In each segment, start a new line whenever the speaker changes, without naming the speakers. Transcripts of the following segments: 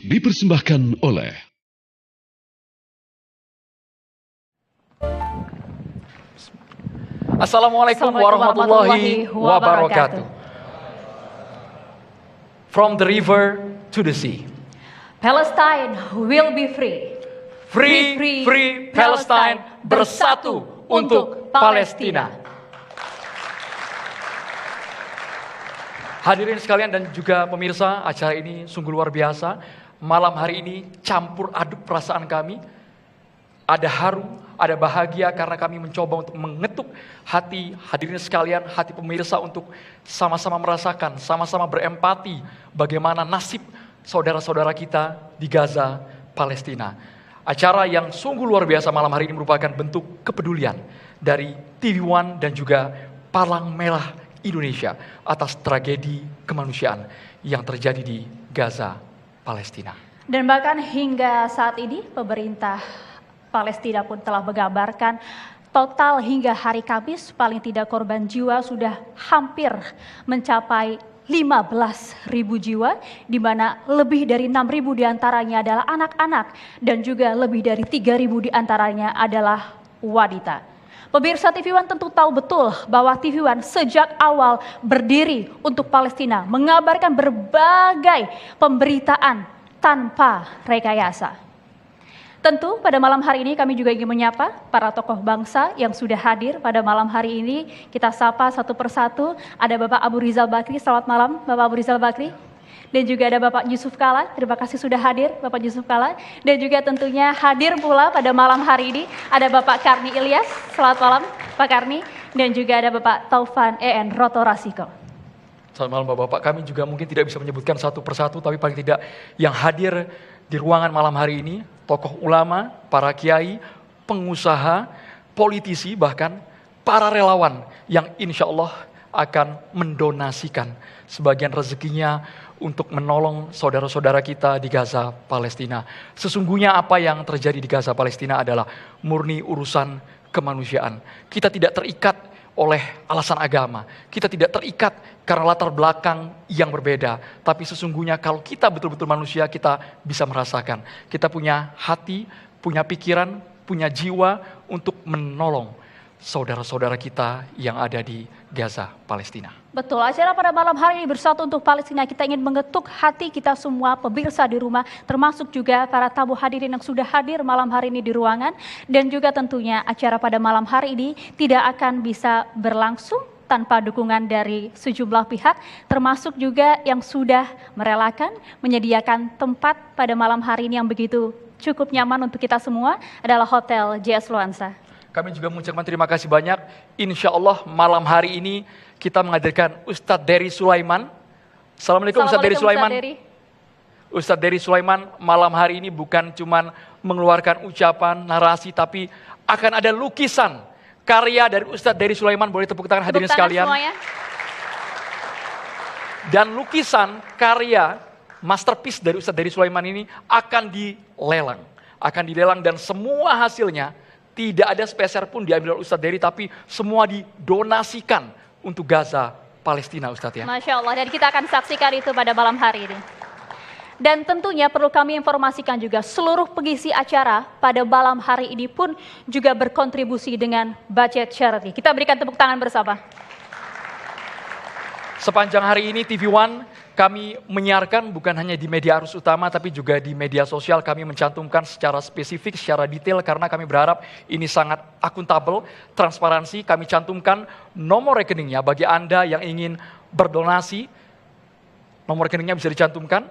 dipersembahkan oleh
Assalamualaikum warahmatullahi wabarakatuh. From the river to the sea.
Palestine will be free.
Free Palestine, bersatu untuk Palestina. Hadirin sekalian dan juga pemirsa, acara ini sungguh luar biasa. Malam hari ini campur aduk perasaan kami. Ada haru, ada bahagia karena kami mencoba untuk mengetuk hati hadirin sekalian, hati pemirsa untuk sama-sama merasakan, sama-sama berempati bagaimana nasib saudara-saudara kita di Gaza, Palestina. Acara yang sungguh luar biasa malam hari ini merupakan bentuk kepedulian dari TV One dan juga Palang Merah Indonesia atas tragedi kemanusiaan yang terjadi di Gaza, Palestina.
Dan bahkan hingga saat ini pemerintah Palestina pun telah mengabarkan total hingga hari Kamis paling tidak korban jiwa sudah hampir mencapai 15.000 jiwa, di mana lebih dari 6.000 diantaranya adalah anak-anak dan juga lebih dari 3.000 diantaranya adalah wanita. Pemirsa TV One tentu tahu betul bahwa TV One sejak awal berdiri untuk Palestina mengabarkan berbagai pemberitaan tanpa rekayasa. Tentu pada malam hari ini kami juga ingin menyapa para tokoh bangsa yang sudah hadir pada malam hari ini. Kita sapa satu persatu. Ada Bapak Abu Rizal Bakri, selamat malam Bapak Abu Rizal Bakri. Dan juga ada Bapak Yusuf Kala, terima kasih sudah hadir Bapak Yusuf Kala. Dan juga tentunya hadir pula pada malam hari ini ada Bapak Karni Ilyas, selamat malam Pak Karni. Dan juga ada Bapak Taufan EN Roto Rasiko.
Selamat malam Bapak-Bapak, kami juga mungkin tidak bisa menyebutkan satu persatu, tapi paling tidak yang hadir di ruangan malam hari ini, tokoh ulama, para kiai, pengusaha, politisi, bahkan para relawan yang insya Allah akan mendonasikan sebagian rezekinya untuk menolong saudara-saudara kita di Gaza, Palestina. Sesungguhnya apa yang terjadi di Gaza, Palestina adalah murni urusan kemanusiaan. Kita tidak terikat oleh alasan agama. Kita tidak terikat karena latar belakang yang berbeda. Tapi sesungguhnya kalau kita betul-betul manusia, kita bisa merasakan. Kita punya hati, punya pikiran, punya jiwa untuk menolong saudara-saudara kita yang ada di Gaza, Palestina.
Betul, acara pada malam hari ini Bersatu untuk Palestina, kita ingin mengetuk hati kita semua pemirsa di rumah, termasuk juga para tamu hadirin yang sudah hadir malam hari ini di ruangan. Dan juga tentunya acara pada malam hari ini tidak akan bisa berlangsung tanpa dukungan dari sejumlah pihak, termasuk juga yang sudah merelakan menyediakan tempat pada malam hari ini yang begitu cukup nyaman untuk kita semua adalah Hotel JS Luansa.
Kami juga mengucapkan terima kasih banyak. Insya Allah malam hari ini kita menghadirkan Ustadz Dery Sulaiman. Assalamualaikum Ustadz Dery Sulaiman. Ustadz Dery Sulaiman malam hari ini bukan cuma mengeluarkan ucapan, narasi, tapi akan ada lukisan karya dari Ustadz Dery Sulaiman. Boleh tepuk tangan hadirin sekalian.
Semuanya.
Dan lukisan karya masterpiece dari Ustadz Dery Sulaiman ini akan dilelang. Akan dilelang dan semua hasilnya tidak ada sepeser pun diambil oleh Ustadz Dery, tapi semua didonasikan untuk Gaza, Palestina Ustadz ya.
Masya Allah, dan kita akan saksikan itu pada malam hari ini. Dan tentunya perlu kami informasikan juga seluruh pengisi acara pada malam hari ini pun juga berkontribusi dengan budget charity. Kita berikan tepuk tangan bersama.
Sepanjang hari ini TV One kami menyiarkan bukan hanya di media arus utama tapi juga di media sosial. Kami mencantumkan secara spesifik, secara detail karena kami berharap ini sangat akuntabel, transparansi. Kami cantumkan nomor rekeningnya bagi Anda yang ingin berdonasi. Nomor rekeningnya bisa dicantumkan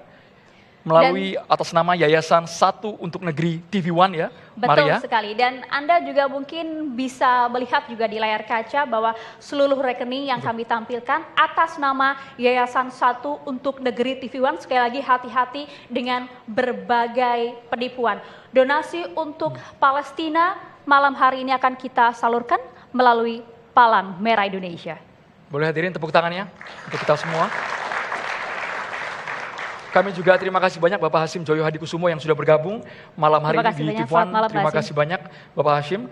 melalui atas nama Yayasan Satu untuk Negeri TV One ya,
betul
Maria.
Sekali, dan Anda juga mungkin bisa melihat juga di layar kaca bahwa seluruh rekening yang kami tampilkan atas nama Yayasan Satu untuk Negeri TV One. Sekali lagi hati-hati dengan berbagai penipuan. Donasi untuk Palestina malam hari ini akan kita salurkan melalui Palang Merah Indonesia.
Boleh hadirin tepuk tangannya untuk kita semua. Kami juga terima kasih banyak Bapak Hasyim Joyo Hadikusumo yang sudah bergabung malam hari ini di TV One. Terima kasih banyak Bapak Hasyim.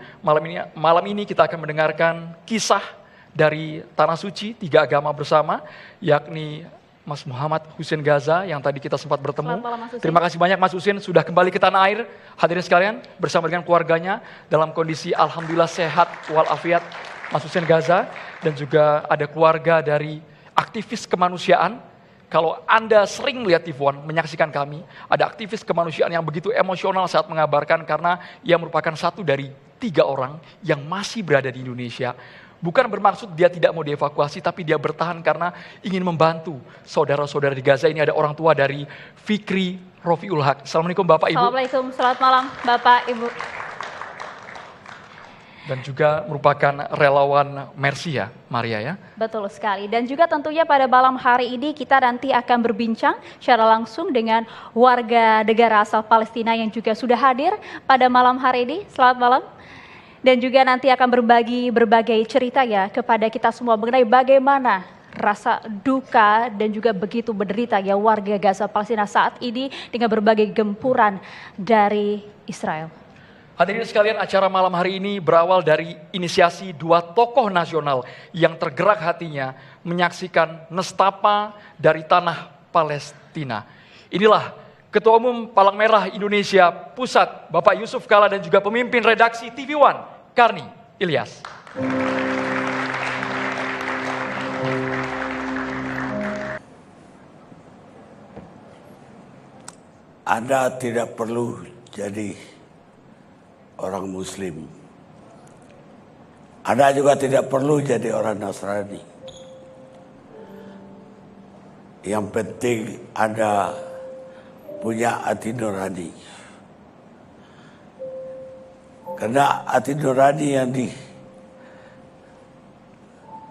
Malam ini kita akan mendengarkan kisah dari Tanah Suci, 3 agama bersama, yakni Mas Muhammad Husin Gaza yang tadi kita sempat bertemu.
Selamat malam, Mas Husin.
Terima kasih banyak Mas Husin sudah kembali ke tanah air. Hadirin sekalian bersama dengan keluarganya dalam kondisi alhamdulillah sehat walafiat Mas Husin Gaza. Dan juga ada keluarga dari aktivis kemanusiaan. Kalau Anda sering melihat TV1, menyaksikan kami, ada aktivis kemanusiaan yang begitu emosional saat mengabarkan karena ia merupakan satu dari 3 orang yang masih berada di Indonesia. Bukan bermaksud dia tidak mau dievakuasi, tapi dia bertahan karena ingin membantu saudara-saudara di Gaza. Ini ada orang tua dari Fikri Rofiul Haq. Assalamualaikum Bapak Ibu.
Assalamualaikum, selamat malam Bapak Ibu.
Dan juga merupakan relawan Mercy ya, Maria ya.
Betul sekali. Dan juga tentunya pada malam hari ini kita nanti akan berbincang secara langsung dengan warga negara asal Palestina yang juga sudah hadir pada malam hari ini. Selamat malam. Dan juga nanti akan berbagi berbagai cerita ya kepada kita semua mengenai bagaimana rasa duka dan juga begitu menderita ya warga Gaza Palestina saat ini dengan berbagai gempuran dari Israel.
Hadirin sekalian, acara malam hari ini berawal dari inisiasi 2 tokoh nasional yang tergerak hatinya menyaksikan nestapa dari tanah Palestina. Inilah Ketua Umum Palang Merah Indonesia Pusat, Bapak Yusuf Kala, dan juga pemimpin redaksi TV1, Karni Ilyas.
Anda tidak perlu jadi orang Muslim. Anda juga tidak perlu jadi orang Nasrani. Yang penting Anda punya hati nurani. Karena hati nurani yang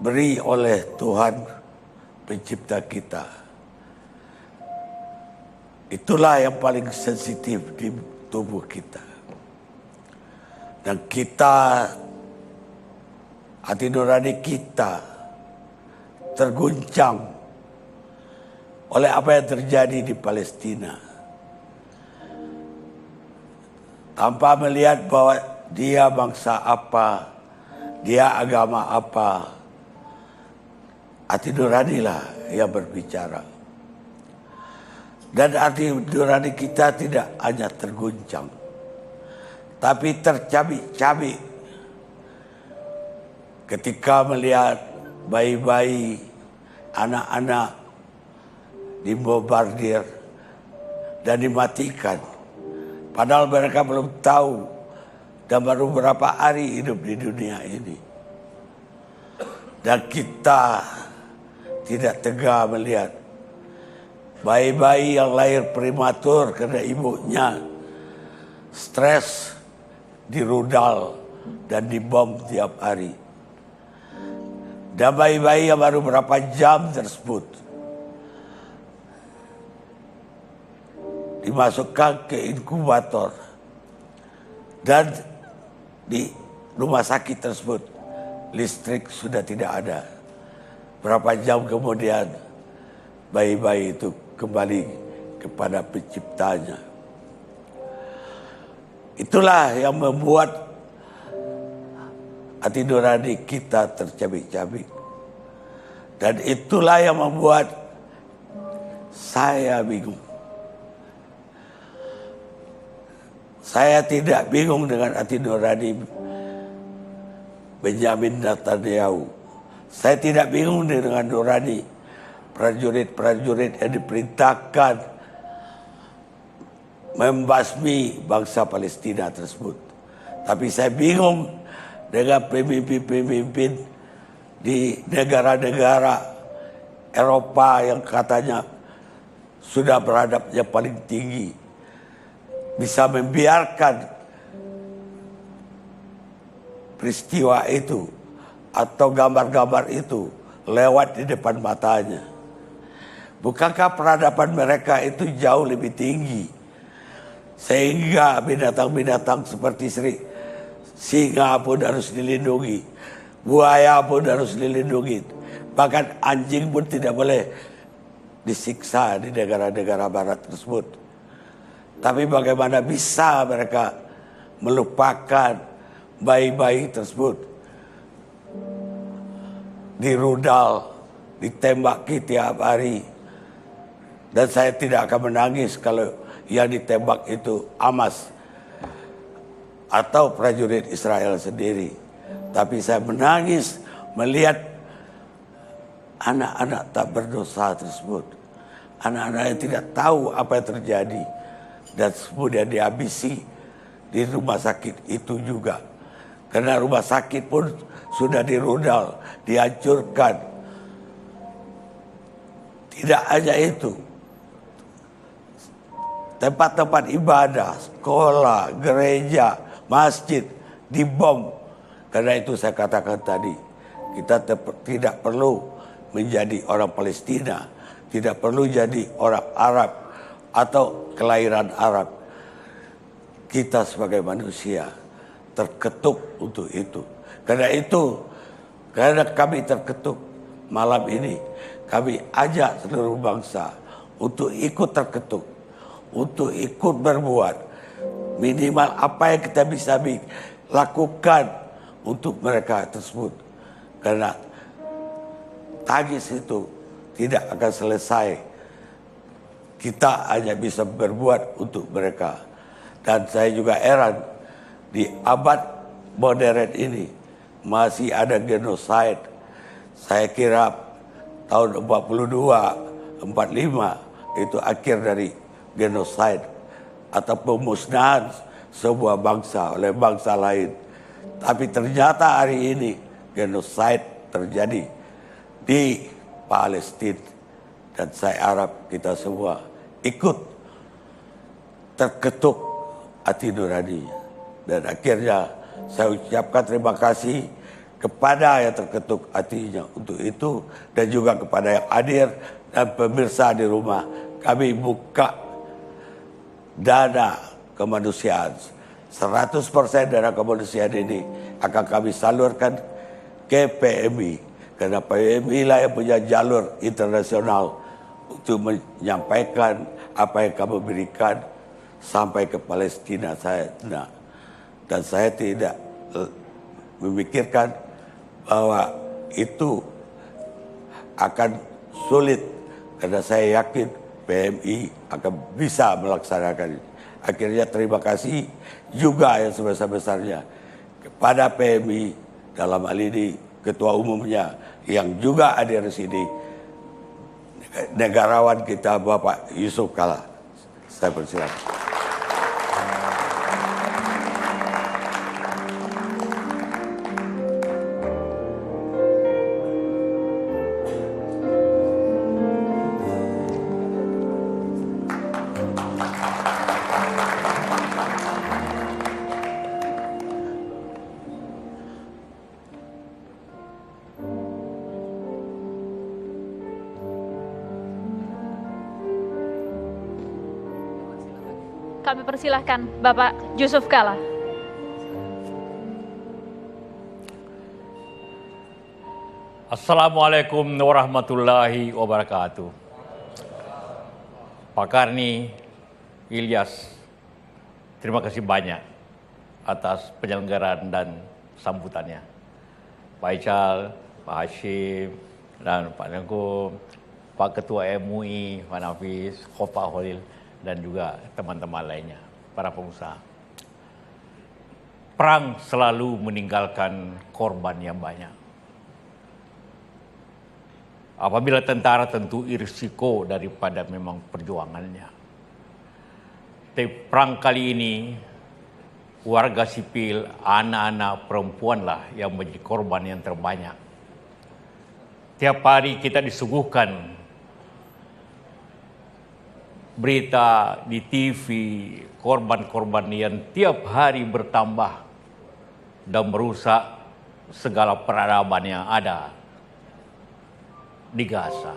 diberi oleh Tuhan pencipta kita, itulah yang paling sensitif di tubuh kita. Dan kita, hati nurani kita terguncang oleh apa yang terjadi di Palestina. Tanpa melihat bahwa dia bangsa apa, dia agama apa, hati nuranilah yang berbicara. Dan hati nurani kita tidak hanya terguncang, tapi tercabik-cabik ketika melihat bayi-bayi, anak-anak dibombardir dan dimatikan. Padahal mereka belum tahu dan baru beberapa hari hidup di dunia ini. Dan kita tidak tega melihat bayi-bayi yang lahir prematur karena ibunya stres, dirudal dan dibom tiap hari. Dan bayi-bayi yang baru berapa jam tersebut dimasukkan ke inkubator, dan di rumah sakit tersebut listrik sudah tidak ada. Berapa jam kemudian bayi-bayi itu kembali kepada penciptanya. Itulah yang membuat hati nurani kita tercabik-cabik. Dan itulah yang membuat saya bingung. Saya tidak bingung dengan hati nurani Benjamin Netanyahu. Saya tidak bingung dengan nurani prajurit-prajurit yang diperintahkan membasmi bangsa Palestina tersebut. Tapi saya bingung dengan pemimpin-pemimpin di negara-negara Eropa yang katanya sudah beradabnya paling tinggi, bisa membiarkan peristiwa itu atau gambar-gambar itu lewat di depan matanya. Bukankah peradaban mereka itu jauh lebih tinggi, sehingga binatang-binatang seperti singa pun harus dilindungi, buaya pun harus dilindungi, bahkan anjing pun tidak boleh disiksa di negara-negara barat tersebut. Tapi bagaimana bisa mereka melupakan bayi-bayi tersebut dirudal, ditembaki tiap hari, Dan saya tidak akan menangis kalau yang ditembak itu Hamas atau prajurit Israel sendiri. Tapi saya menangis melihat anak-anak tak berdosa tersebut. Anak-anak yang tidak tahu apa yang terjadi. Dan kemudian dihabisi di rumah sakit itu juga. Karena rumah sakit pun sudah dirudal, dihancurkan. Tidak hanya itu. Tempat-tempat ibadah, sekolah, gereja, masjid dibom. Karena itu saya katakan tadi, kita tidak perlu menjadi orang Palestina, tidak perlu jadi orang Arab atau kelahiran Arab. Kita sebagai manusia terketuk untuk itu. Karena kami terketuk malam ini, kami ajak seluruh bangsa untuk ikut terketuk, untuk ikut berbuat minimal apa yang kita bisa lakukan untuk mereka tersebut. Karena tangis itu tidak akan selesai. Kita hanya bisa berbuat untuk mereka. Dan saya juga heran di abad modern ini masih ada genosida. Saya kira tahun 42, 45 itu akhir dari genosida atau pemusnahan sebuah bangsa oleh bangsa lain. Tapi ternyata hari ini genosida terjadi di Palestina. Dan saya harap kita semua ikut terketuk hati nuraninya. Dan akhirnya saya ucapkan terima kasih kepada yang terketuk hatinya untuk itu. Dan juga kepada yang hadir dan pemirsa di rumah. Kami buka dana kemanusiaan. 100% dana kemanusiaan ini akan kami salurkan ke PMI. Karena PMI lah yang punya jalur internasional untuk menyampaikan apa yang kami berikan sampai ke Palestina. Dan saya tidak memikirkan bahwa itu akan sulit. Karena saya yakin PMI akan bisa melaksanakan ini. Akhirnya terima kasih juga yang sebesar-besarnya kepada PMI, dalam hal ini ketua umumnya yang juga hadir di sini, negarawan kita Bapak Yusuf Kalla. Saya persilakan.
Kami persilahkan Bapak Yusuf Kalla.
Assalamualaikum warahmatullahi wabarakatuh. Pak Karni, Ilyas, terima kasih banyak atas penyelenggaraan dan sambutannya. Pak Ical, Pak Hashim, dan Pak Nengku, Pak Ketua MUI, Pak Nafis, Pak Holil, dan juga teman-teman lainnya, para pengusaha. Perang selalu meninggalkan korban yang banyak. Apabila tentara tentu risiko daripada memang perjuangannya. Tapi perang kali ini, warga sipil, anak-anak, perempuanlah yang menjadi korban yang terbanyak. Tiap hari kita disuguhkan berita di TV, korban-korban yang tiap hari bertambah dan merusak segala peradaban yang ada di Gaza.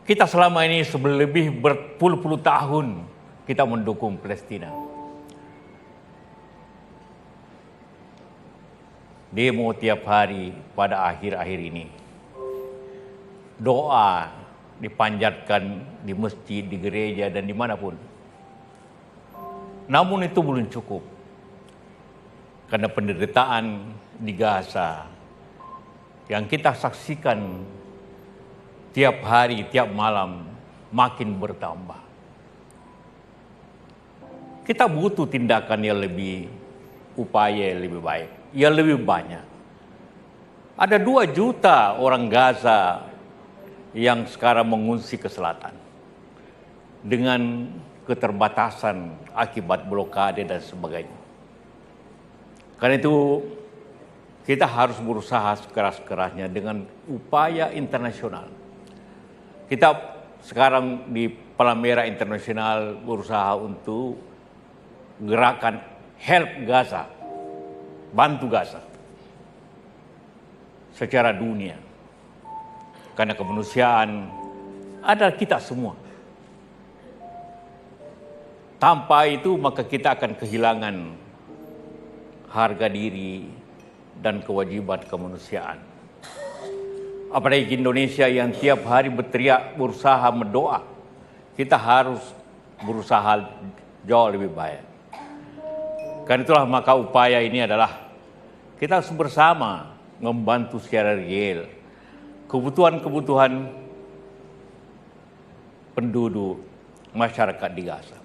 Kita selama ini lebih berpuluh-puluh tahun kita mendukung Palestina. Demo tiap hari pada akhir-akhir ini. Doa dipanjatkan di masjid, di gereja, dan dimanapun. Namun itu belum cukup. Karena penderitaan di Gaza yang kita saksikan tiap hari, tiap malam makin bertambah. Kita butuh tindakan yang lebih, upaya yang lebih baik, yang lebih banyak. Ada 2 juta orang Gaza yang sekarang mengungsi ke selatan dengan keterbatasan akibat blokade dan sebagainya. Karena itu kita harus berusaha sekeras-kerasnya dengan upaya internasional. Kita sekarang di Palmera Internasional berusaha untuk gerakan Help Gaza, bantu Gaza secara dunia. Karena kemanusiaan adalah kita semua. Tanpa itu maka kita akan kehilangan harga diri dan kewajiban kemanusiaan. Apalagi Indonesia yang tiap hari berteriak, berusaha mendoa. Kita harus berusaha jauh lebih baik. Karena itulah maka upaya ini adalah kita harus bersama membantu secara real kebutuhan-kebutuhan penduduk masyarakat di Gaza.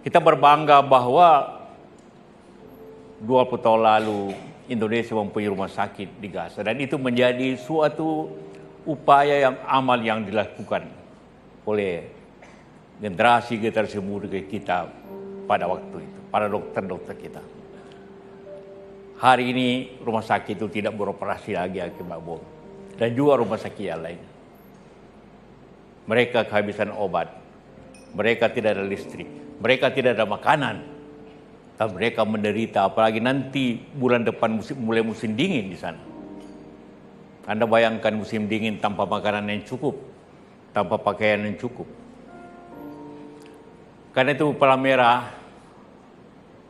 Kita berbangga bahwa 20 tahun lalu Indonesia mempunyai rumah sakit di Gaza dan itu menjadi suatu upaya yang amal yang dilakukan oleh generasi muda kita pada waktu itu, para dokter-dokter kita. Hari ini rumah sakit itu tidak beroperasi lagi akibat bom. Dan juga rumah sakit yang lain. Mereka kehabisan obat. Mereka tidak ada listrik. Mereka tidak ada makanan. Dan mereka menderita. Apalagi nanti bulan depan mulai musim dingin di sana. Anda bayangkan musim dingin tanpa makanan yang cukup. Tanpa pakaian yang cukup. Karena itu Palmera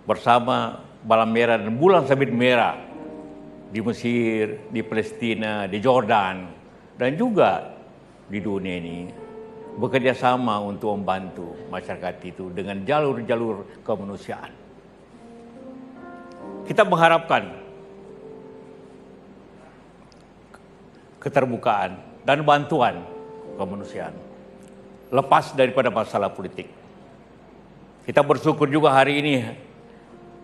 bersama Balam Merah dan Bulan Sabit Merah di Mesir, di Palestina, di Jordan, dan juga di dunia ini bekerja sama untuk membantu masyarakat itu dengan jalur-jalur kemanusiaan. Kita mengharapkan keterbukaan dan bantuan kemanusiaan lepas daripada masalah politik. Kita bersyukur juga hari ini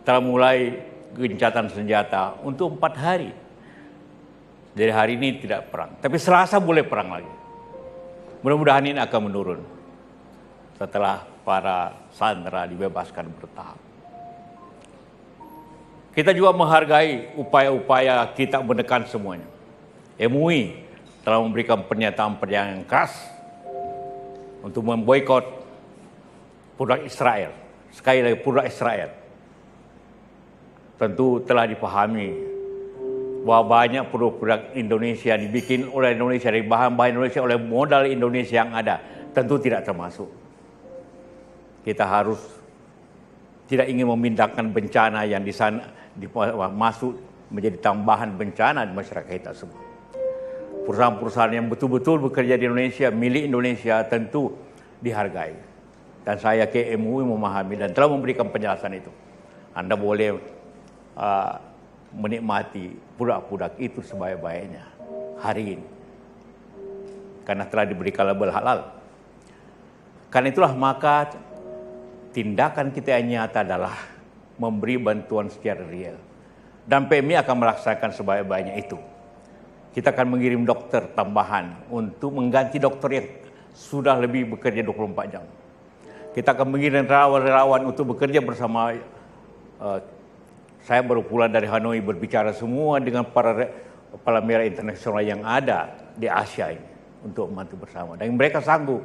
telah mulai gencatan senjata untuk 4 hari. Dari hari ini tidak perang. Tapi Selasa boleh perang lagi. Mudah-mudahan ini akan menurun. Setelah para sandera dibebaskan bertahap. Kita juga menghargai upaya-upaya kita menekan semuanya. MUI telah memberikan pernyataan-pernyataan yang keras untuk memboikot produk Israel. Sekali lagi produk Israel. Tentu telah dipahami bahwa banyak produk-produk Indonesia dibikin oleh Indonesia dari bahan-bahan Indonesia oleh modal Indonesia yang ada. Tentu tidak termasuk. Kita harus tidak ingin memindahkan bencana yang di sana masuk menjadi tambahan bencana di masyarakat kita semua. Perusahaan-perusahaan yang betul-betul bekerja di Indonesia, milik Indonesia tentu dihargai. Dan saya ke MUI memahami dan telah memberikan penjelasan itu. Anda boleh menikmati produk-produk itu sebaik-baiknya hari ini. Karena telah diberikan label halal. Karena itulah maka tindakan kita yang nyata adalah memberi bantuan secara real. Dan PMI akan melaksanakan sebaik-baiknya itu. Kita akan mengirim dokter tambahan untuk mengganti dokter yang sudah lebih bekerja 24 jam. Kita akan mengirim relawan-relawan untuk bekerja bersama. Saya baru pulang dari Hanoi berbicara semua dengan para Palmera Internasional yang ada di Asia ini untuk membantu bersama. Dan mereka sanggup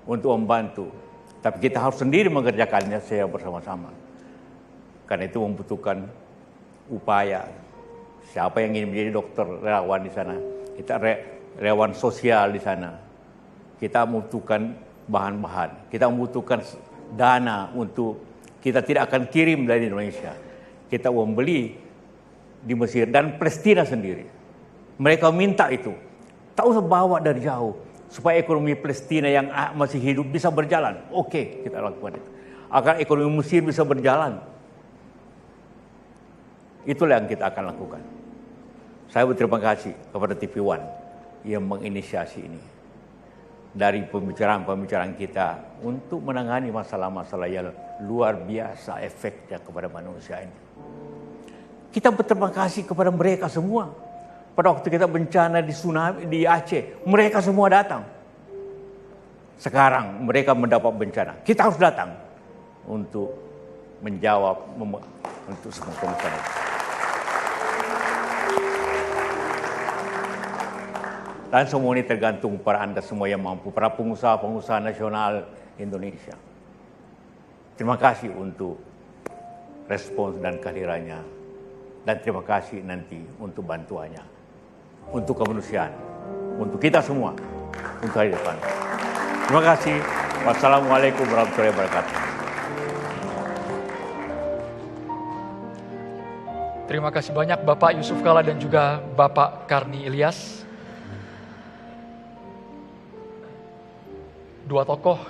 untuk membantu. Tapi kita harus sendiri mengerjakannya secara bersama-sama. Karena itu membutuhkan upaya. Siapa yang ingin menjadi dokter relawan di sana? Kita relawan sosial di sana. Kita membutuhkan bahan-bahan. Kita membutuhkan dana untuk kita tidak akan kirim dari Indonesia. Kita membeli di Mesir dan Palestina sendiri. Mereka minta itu. Tak usah bawa dari jauh. Supaya ekonomi Palestina yang masih hidup bisa berjalan. Oke, kita lakukan itu. Agar ekonomi Mesir bisa berjalan. Itulah yang kita akan lakukan. Saya berterima kasih kepada TV One yang menginisiasi ini. dari pembicaraan-pembicaraan kita untuk menangani masalah-masalah yang luar biasa efeknya kepada manusia ini. Kita berterima kasih kepada mereka semua. Pada waktu kita bencana di tsunami di Aceh, mereka semua datang. Sekarang mereka mendapat bencana, kita harus datang untuk menjawab untuk semua permasalahan. Dan semua ini tergantung pada Anda semua yang mampu, para pengusaha-pengusaha nasional Indonesia. Terima kasih untuk respons dan kehadirannya. Dan terima kasih nanti untuk bantuannya. Untuk kemanusiaan. Untuk kita semua. Untuk hari depan. Terima kasih. Wassalamualaikum warahmatullahi wabarakatuh.
Terima kasih banyak Bapak Yusuf Kalla dan juga Bapak Karni Ilyas. Dua tokoh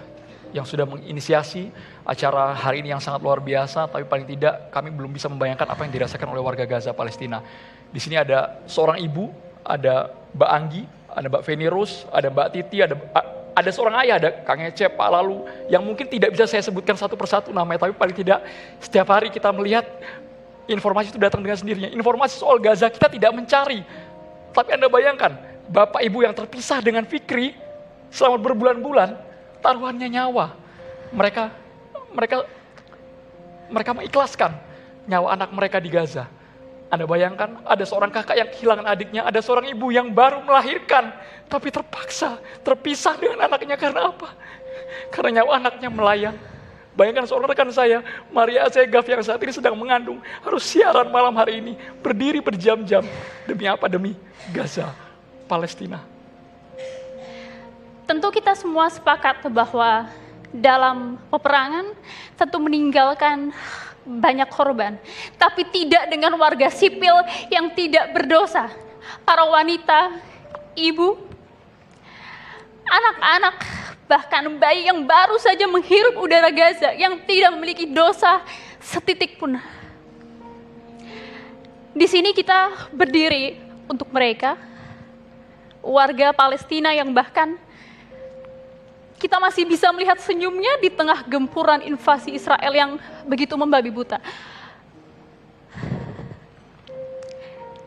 yang sudah menginisiasi acara hari ini yang sangat luar biasa, tapi paling tidak kami belum bisa membayangkan apa yang dirasakan oleh warga Gaza Palestina. Di sini ada seorang ibu, ada Mbak Anggi, ada Mbak Feni Rose, ada Mbak Titi, ada seorang ayah, ada Kang Ece, Pak Lalu, yang mungkin tidak bisa saya sebutkan satu persatu namanya, tapi paling tidak setiap hari kita melihat informasi itu datang dengan sendirinya. Informasi soal Gaza kita tidak mencari, tapi Anda bayangkan, Bapak Ibu yang terpisah dengan Fikri selama berbulan-bulan, taruhannya nyawa. Mereka mengikhlaskan nyawa anak mereka di Gaza. Anda bayangkan ada seorang kakak yang kehilangan adiknya, ada seorang ibu yang baru melahirkan, tapi terpaksa terpisah dengan anaknya karena apa? Karena nyawa anaknya melayang. Bayangkan seorang rekan saya, Maria Segaf yang saat ini sedang mengandung, harus siaran malam hari ini, berdiri berjam-jam. Demi apa? Demi Gaza, Palestina.
Tentu kita semua sepakat bahwa dalam peperangan tentu meninggalkan banyak korban, tapi tidak dengan warga sipil yang tidak berdosa. Para wanita, ibu, anak-anak, bahkan bayi yang baru saja menghirup udara Gaza yang tidak memiliki dosa setitik pun. Di sini kita berdiri untuk mereka, warga Palestina yang bahkan kita masih bisa melihat senyumnya di tengah gempuran invasi Israel yang begitu membabi buta.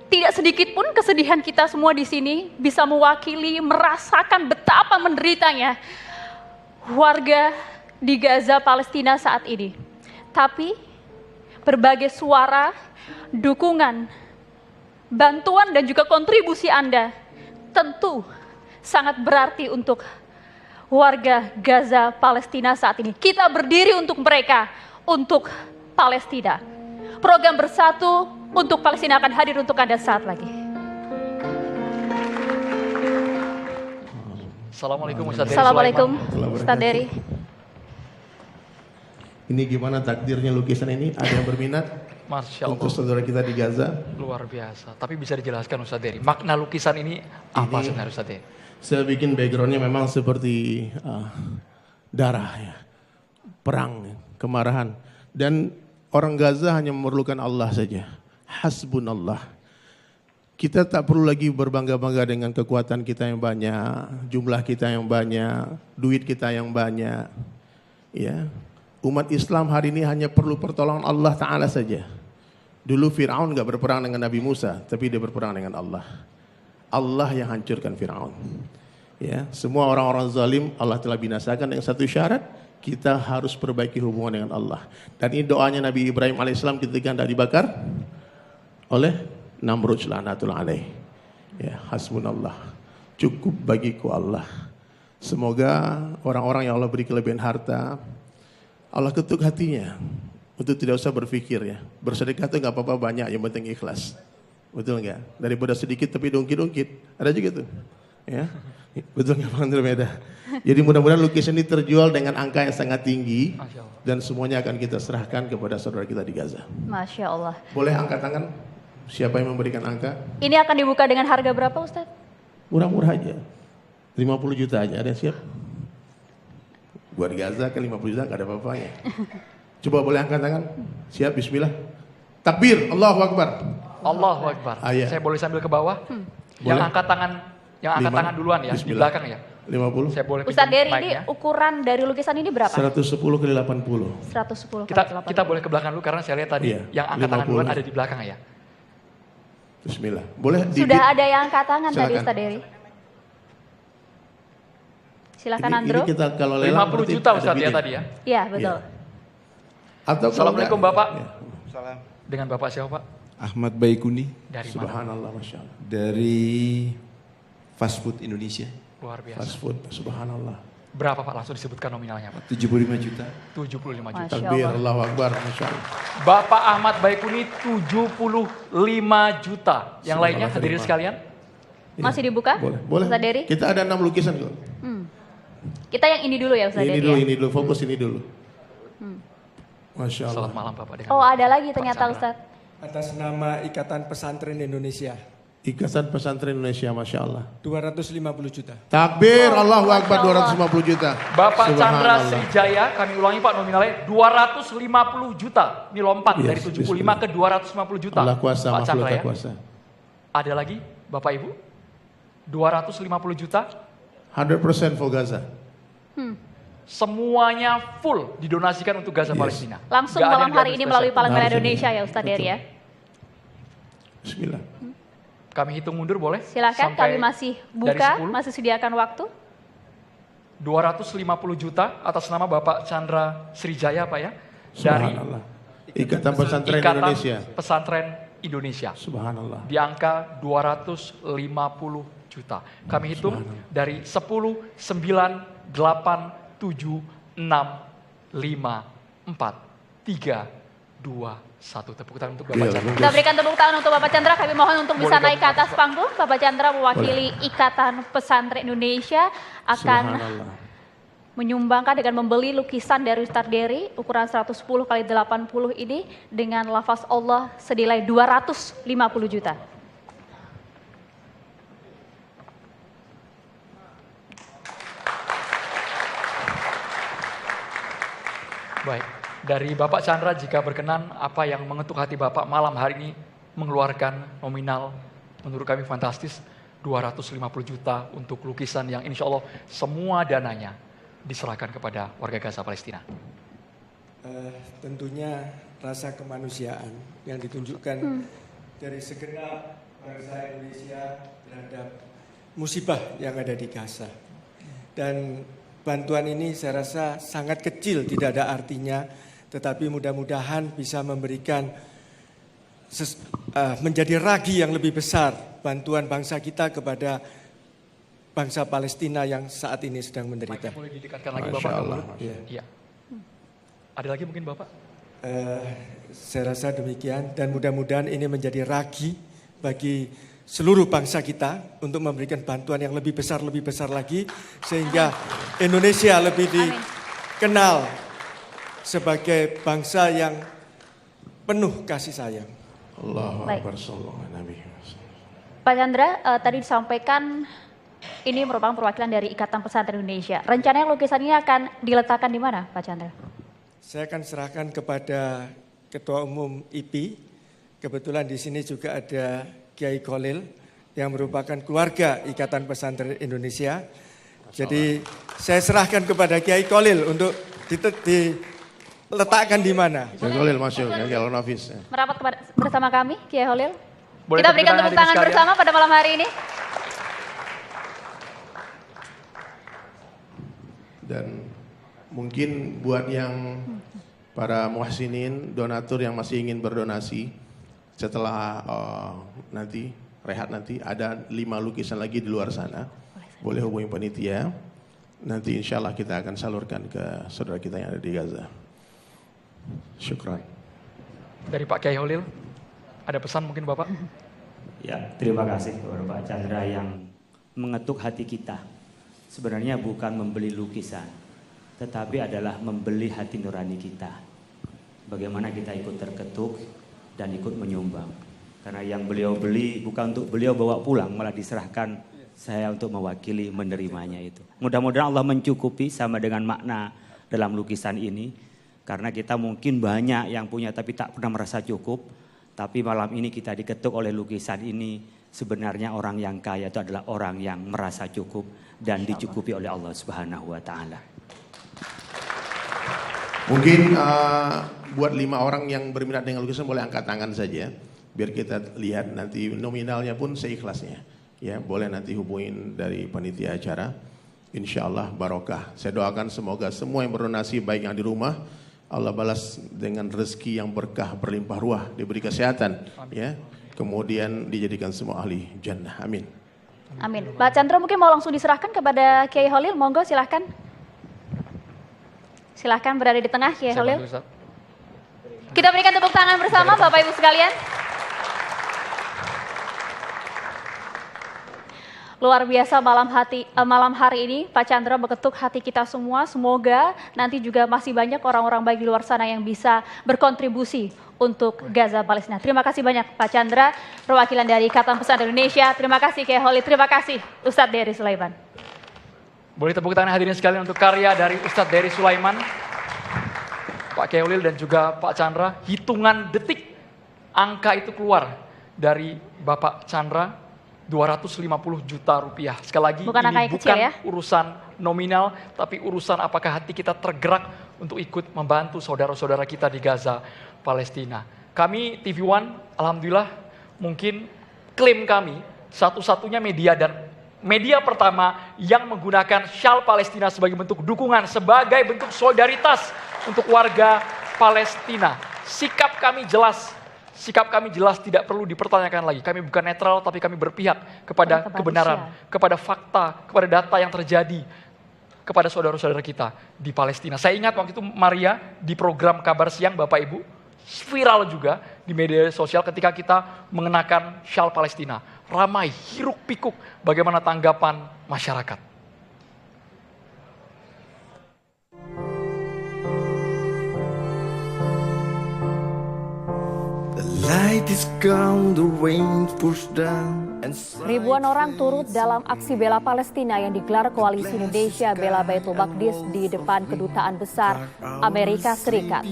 Tidak sedikit pun kesedihan kita semua di sini bisa mewakili, merasakan betapa menderitanya warga di Gaza, Palestina saat ini. Tapi berbagai suara, dukungan, bantuan dan juga kontribusi Anda tentu sangat berarti untuk warga Gaza, Palestina saat ini. Kita berdiri untuk mereka, untuk Palestina. Program Bersatu untuk Palestina akan hadir untuk Anda saat lagi.
Assalamualaikum Ustaz Dery.
Assalamualaikum Ustaz Dery.
Ini gimana takdirnya lukisan ini? Ada yang berminat?
Masya Allah.
Untuk saudara kita di Gaza?
Luar biasa. Tapi bisa dijelaskan Ustaz Dery, makna lukisan ini apa sebenarnya Ustaz Dery?
Saya bikin backgroundnya memang seperti darah ya, perang, kemarahan. Dan orang Gaza hanya memerlukan Allah saja. Hasbunallah. Kita tak perlu lagi berbangga-bangga dengan kekuatan kita yang banyak, jumlah kita yang banyak, duit kita yang banyak. Ya, umat Islam hari ini hanya perlu pertolongan Allah Ta'ala saja. Dulu Fir'aun gak berperang dengan Nabi Musa, tapi dia berperang dengan Allah. Allah yang hancurkan Fir'aun. Ya, semua orang-orang zalim Allah telah binasakan dengan satu syarat, kita harus perbaiki hubungan dengan Allah. Dan ini doanya Nabi Ibrahim alaihissalam ketika hendak dibakar oleh Namrud la'natul alaih. Ya, hasbunallah. Cukup bagiku Allah. Semoga orang-orang yang Allah beri kelebihan harta, Allah ketuk hatinya untuk tidak usah berpikir ya. Bersedekah itu nggak apa-apa banyak, yang penting ikhlas. Betul nggak? Daripada sedikit tapi dongkit-dongkit. Ada juga tuh. Ya. Betul nggak Bang Andromeda? Jadi mudah-mudahan lukisan ini terjual dengan angka yang sangat tinggi. Dan semuanya akan kita serahkan kepada saudara kita di Gaza.
Masya Allah.
Boleh angkat tangan? Siapa yang memberikan angka?
Ini akan dibuka dengan harga berapa Ustaz?
Murah-murah aja. 50 juta aja. Ada yang siap? Buat Gaza kan 50 juta gak ada apa-apanya. Coba boleh angkat tangan? Siap, bismillah. Takbir, Allahu Akbar.
Allahu Akbar.
Saya
boleh sambil ke bawah? Yang
Boleh.
angkat tangan duluan ya, di belakang ya.
50.
Saya boleh
Ustadz
pinjam
Dery, ini
mic-nya?
ukuran dari lukisan ini berapa?
110 kali 80.
110 kali
Kita boleh ke belakang dulu karena saya lihat tadi
Iya,
yang angkat tangan
50.
duluan ada di belakang ya.
Bismillah. Boleh
Sudah ada yang angkat tangan tadi
Silakan.
Ustadz Dery. Silakan
ini
Andro.
kita kalau lelang
50
berarti
juta
ada
Ustadz ya
bidding.
tadi ya.
Iya, betul.
Atau kalau
Assalamualaikum
enggak,
Bapak.
ya.
Salam.
Dengan Bapak siapa Pak?
Ahmad Baikuni
Dari mana?
Subhanallah, Masya Allah.
dari Fast Food Indonesia.
Luar biasa.
Fast food, subhanallah.
Berapa Pak? Langsung disebutkan nominalnya Pak.
75 juta.
75 juta.
Masya
Takbir,
Allah.
Allahu Akbar, Masya Allah.
Bapak Ahmad Baikuni 75 juta. Yang lainnya
Subhanallah,
hadirin
terima.
sekalian.
Masih dibuka?
Boleh, boleh.
Ustadz Dery?
Kita ada 6 lukisan kok.
Kita yang ini dulu ya Ustadz
Ini
Dery
dulu,
ya?
ini dulu, fokus ini dulu. Masya Allah.
Selamat malam Bapak. Dengan
Oh ada lagi
Pak
ternyata
Chandra.
Ustadz.
Atas nama Ikatan Pesantren Indonesia,
Ikatan Pesantren Indonesia, Masya Allah.
250 juta.
Takbir, Allahu
Masya
Akbar,
Allah.
250 juta.
Bapak Chandra
Subhanallah.
Srijaya, kami ulangi Pak nominalnya 250 juta. Ini lompat
Yes,
dari 75 ke 250 juta.
Allah kuasa,
Pak Chandra
makhluk
ya.
kuasa.
Ada lagi Bapak Ibu? 250 juta.
100% for Gaza.
Semuanya full didonasikan untuk Gaza
Yes.
Palestina.
Langsung
Nggak ada
malam
yang
hari
diambil
ini
spesial.
melalui Palang Merah
Langsung.
Indonesia ya Ustadz Dery ya?
Bismillah.
Kami hitung mundur boleh?
Silakan,
Sampai
kami masih
dari
buka,
10.
masih sediakan waktu.
250 juta atas nama Bapak Chandra Srijaya Pak ya. Dari
Subhanallah. Ikatan Pesantren
Ikatan
Indonesia.
Pesantren Indonesia.
Subhanallah.
Di angka 250 juta. Kami hitung dari 10, 9, 8, 7, 6, 5, 4, 3, 2, 1. Tepuk tangan untuk Bapak
Gila,
Chandra.
Kita berikan tepuk tangan untuk Bapak Chandra. Kami mohon untuk bisa
Boleh
naik ke atas panggung. Bapak Chandra mewakili Ikatan Pesantren Indonesia akan
Subhanallah.
menyumbangkan dengan membeli lukisan dari Ustadz Dery ukuran 110 kali 80 ini dengan lafaz Allah senilai 250 juta.
Baik, dari Bapak Chandra jika berkenan apa yang mengetuk hati Bapak malam hari ini mengeluarkan nominal menurut kami fantastis 250 juta untuk lukisan yang insya Allah semua dananya diserahkan kepada warga Gaza Palestina.
Tentunya rasa kemanusiaan yang ditunjukkan dari segenap bangsa Indonesia terhadap musibah yang ada di Gaza. Dan bantuan ini saya rasa sangat kecil, tidak ada artinya, tetapi mudah-mudahan bisa memberikan menjadi ragi yang lebih besar bantuan bangsa kita kepada bangsa Palestina yang saat ini sedang menderita.
Boleh didekatkan lagi
Masya
Bapak?
Allah.
Iya. Ada lagi mungkin Bapak?
Saya rasa demikian dan mudah-mudahan ini menjadi ragi bagi seluruh bangsa kita untuk memberikan bantuan yang lebih besar lagi sehingga Indonesia lebih dikenal sebagai bangsa yang penuh kasih sayang.
Allahu
Baik.
Akbar, sallallahu alaihi Nabi.
Pak Chandra, tadi disampaikan ini merupakan perwakilan dari Ikatan Pesantren Indonesia. Rencananya lukisan ini akan diletakkan di mana Pak Chandra?
Saya akan serahkan kepada Ketua Umum IPI. Kebetulan di sini juga ada Kiai Khalil yang merupakan keluarga Ikatan Pesantren Indonesia. Jadi saya serahkan kepada Kiai Khalil untuk diletakkan di mana.
Kiai Khalil masuk, Kiai Khalil Nafis.
Merapat bersama kami, Kiai Khalil.
Boleh
Kita
tepuk
berikan
tangan
tepuk
hadirin
tangan
sekalian.
bersama pada malam hari ini.
Dan mungkin buat yang para muhsinin, donatur yang masih ingin berdonasi, setelah nanti, rehat nanti, ada 5 lukisan lagi di luar sana. Boleh hubungi panitia. Nanti insya Allah kita akan salurkan ke saudara kita yang ada di Gaza. Syukran.
Dari Pak Kiai Holil, ada pesan mungkin Bapak?
Ya, terima kasih kepada Pak Chandra yang mengetuk hati kita. Sebenarnya bukan membeli lukisan, tetapi adalah membeli hati nurani kita. Bagaimana kita ikut terketuk dan ikut menyumbang. Karena yang beliau beli bukan untuk beliau bawa pulang, malah diserahkan saya untuk mewakili menerimanya itu. Mudah-mudahan Allah mencukupi sama dengan makna dalam lukisan ini. Karena kita mungkin banyak yang punya tapi tak pernah merasa cukup. Tapi malam ini kita diketuk oleh lukisan ini Sebenarnya orang yang kaya itu adalah orang yang merasa cukup dan dicukupi oleh Allah Subhanahu wa taala.
Mungkin buat 5 orang yang berminat dengan lukisan boleh angkat tangan saja, biar kita lihat nanti nominalnya pun seikhlasnya. Ya, boleh nanti hubungin dari panitia acara. Insya Allah barokah. Saya doakan semoga semua yang berdonasi baik yang di rumah, Allah balas dengan rezeki yang berkah berlimpah ruah, diberi kesehatan, ya. Kemudian dijadikan semua ahli jannah. Amin.
Amin. Pak Chandra mungkin mau langsung diserahkan kepada Kiai Holil, monggo silahkan. Silahkan berada di tengah Kiai Holil. Kita berikan tepuk tangan bersama Bapak Ibu sekalian. Luar biasa malam hari ini Pak Chandra mengetuk hati kita semua. Semoga nanti juga masih banyak orang-orang baik di luar sana yang bisa berkontribusi untuk Gaza Palestina. Terima kasih banyak Pak Chandra, perwakilan dari Ikatan Pesantren Indonesia. Terima kasih Kiai Holil, terima kasih Ustadz Dery Sulaiman.
Boleh tepuk tangan hadirin sekalian untuk karya dari Ustadz Dery Sulaiman, Pak Kiai Holil dan juga Pak Chandra. Hitungan detik angka itu keluar dari Bapak Chandra, 250 juta rupiah. Sekali lagi
bukan
ini bukan
kecil, ya?
urusan nominal, tapi urusan apakah hati kita tergerak untuk ikut membantu saudara-saudara kita di Gaza, Palestina. Kami TV One, alhamdulillah mungkin klaim kami satu-satunya media dan media pertama yang menggunakan syal Palestina sebagai bentuk dukungan, sebagai bentuk solidaritas untuk warga Palestina. Sikap kami jelas, tidak perlu dipertanyakan lagi. Kami bukan netral, tapi kami berpihak kepada kebenaran, kepada fakta, kepada data yang terjadi kepada saudara-saudara kita di Palestina. Saya ingat waktu itu Maria di program Kabar Siang, Bapak Ibu, viral juga di media sosial ketika kita mengenakan syal Palestina. Ramai, hiruk pikuk, bagaimana tanggapan masyarakat.
Ribuan orang turut dalam aksi bela Palestina yang digelar Koalisi Indonesia Bela Baitul Maqdis di depan Kedutaan Besar Amerika Serikat.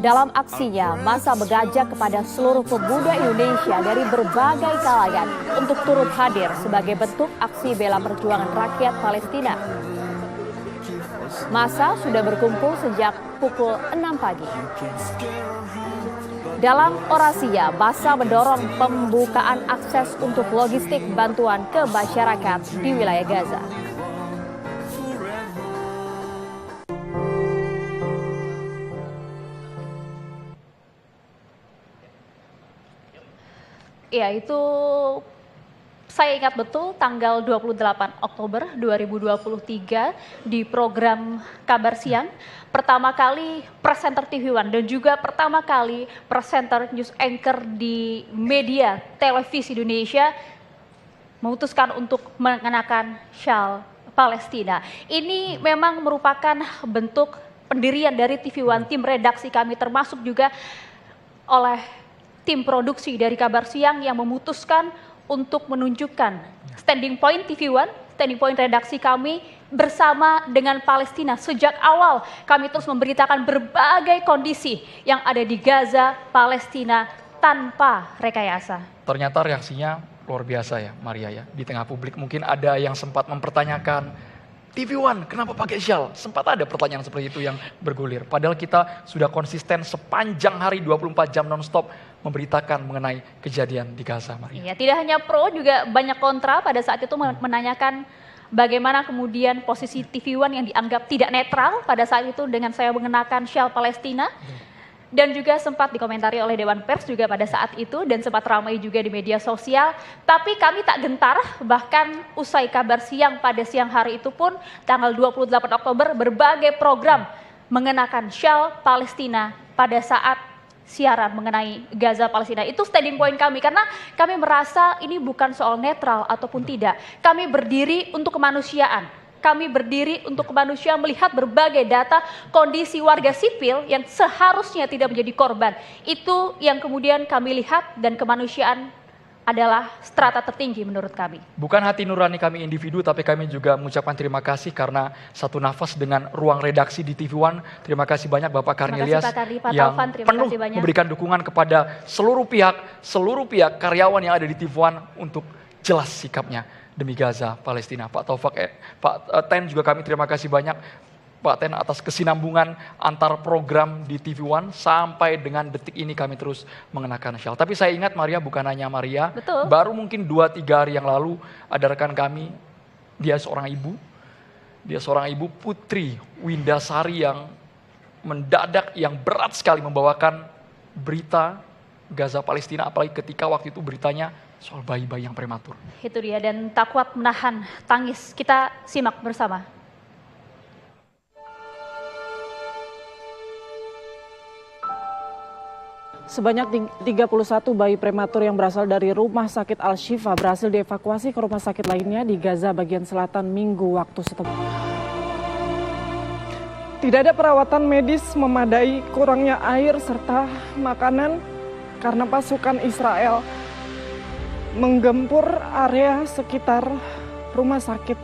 Dalam aksinya, massa mengajak kepada seluruh pemuda Indonesia dari berbagai kalangan untuk turut hadir sebagai bentuk aksi bela perjuangan rakyat Palestina. Massa sudah berkumpul sejak pukul 6 pagi. Dalam orasinya, massa mendorong pembukaan akses untuk logistik bantuan ke masyarakat di wilayah Gaza.
Ya, itu saya ingat betul tanggal 28 Oktober 2023 di program Kabar Siang. Pertama kali presenter TV One dan juga pertama kali presenter news anchor di media televisi Indonesia memutuskan untuk mengenakan syal Palestina. Ini memang merupakan bentuk pendirian dari TV One, tim redaksi kami termasuk juga oleh tim produksi dari Kabar Siang yang memutuskan untuk menunjukkan standing point TV One, standing point redaksi kami bersama dengan Palestina. Sejak awal kami terus memberitakan berbagai kondisi yang ada di Gaza, Palestina tanpa rekayasa.
Ternyata reaksinya luar biasa ya Maria ya. Di tengah publik mungkin ada yang sempat mempertanyakan, TV One kenapa pakai syal? Sempat ada pertanyaan seperti itu yang bergulir. Padahal kita sudah konsisten sepanjang hari 24 jam nonstop memberitakan mengenai kejadian di Gaza, Maria.
Ya, tidak hanya pro, juga banyak kontra pada saat itu menanyakan bagaimana kemudian posisi TV One yang dianggap tidak netral pada saat itu dengan saya mengenakan syal Palestina. Dan juga sempat dikomentari oleh Dewan Pers juga pada saat itu dan sempat ramai juga di media sosial. Tapi kami tak gentar, bahkan usai Kabar Siang pada siang hari itu pun tanggal 28 Oktober berbagai program mengenakan syal Palestina pada saat siaran mengenai Gaza Palestina. Itu standing point kami karena kami merasa ini bukan soal netral ataupun tidak. Kami berdiri untuk kemanusiaan. Kami berdiri untuk kemanusiaan melihat berbagai data kondisi warga sipil yang seharusnya tidak menjadi korban. Itu yang kemudian kami lihat dan kemanusiaan adalah strata tertinggi menurut kami.
Bukan hati nurani kami individu, tapi kami juga mengucapkan terima kasih karena satu nafas dengan ruang redaksi di TV One. Terima kasih banyak Bapak Karnilias
Pak Kardi, Pak
yang
Taufan, terima
penuh
kasih banyak.
memberikan dukungan kepada seluruh pihak karyawan yang ada di TV One untuk jelas sikapnya demi Gaza, Palestina. Pak Taufan, Pak Ten juga kami terima kasih banyak. Pak Ten atas kesinambungan antar program di TV One sampai dengan detik ini kami terus mengenakan syal. Tapi saya ingat Maria bukan hanya Maria,
Betul.
baru mungkin 2-3 hari yang lalu ada rekan kami, dia seorang ibu Putri Windasari yang mendadak yang berat sekali membawakan berita Gaza Palestina, apalagi ketika waktu itu beritanya soal bayi-bayi yang prematur.
Itu dia, dan tak kuat menahan tangis. Kita simak bersama.
Sebanyak 31 bayi prematur yang berasal dari Rumah Sakit Al-Shifa berhasil dievakuasi ke rumah sakit lainnya di Gaza bagian selatan Minggu waktu setempat. Tidak ada perawatan medis memadai, kurangnya air serta makanan karena pasukan Israel menggempur area sekitar rumah sakit.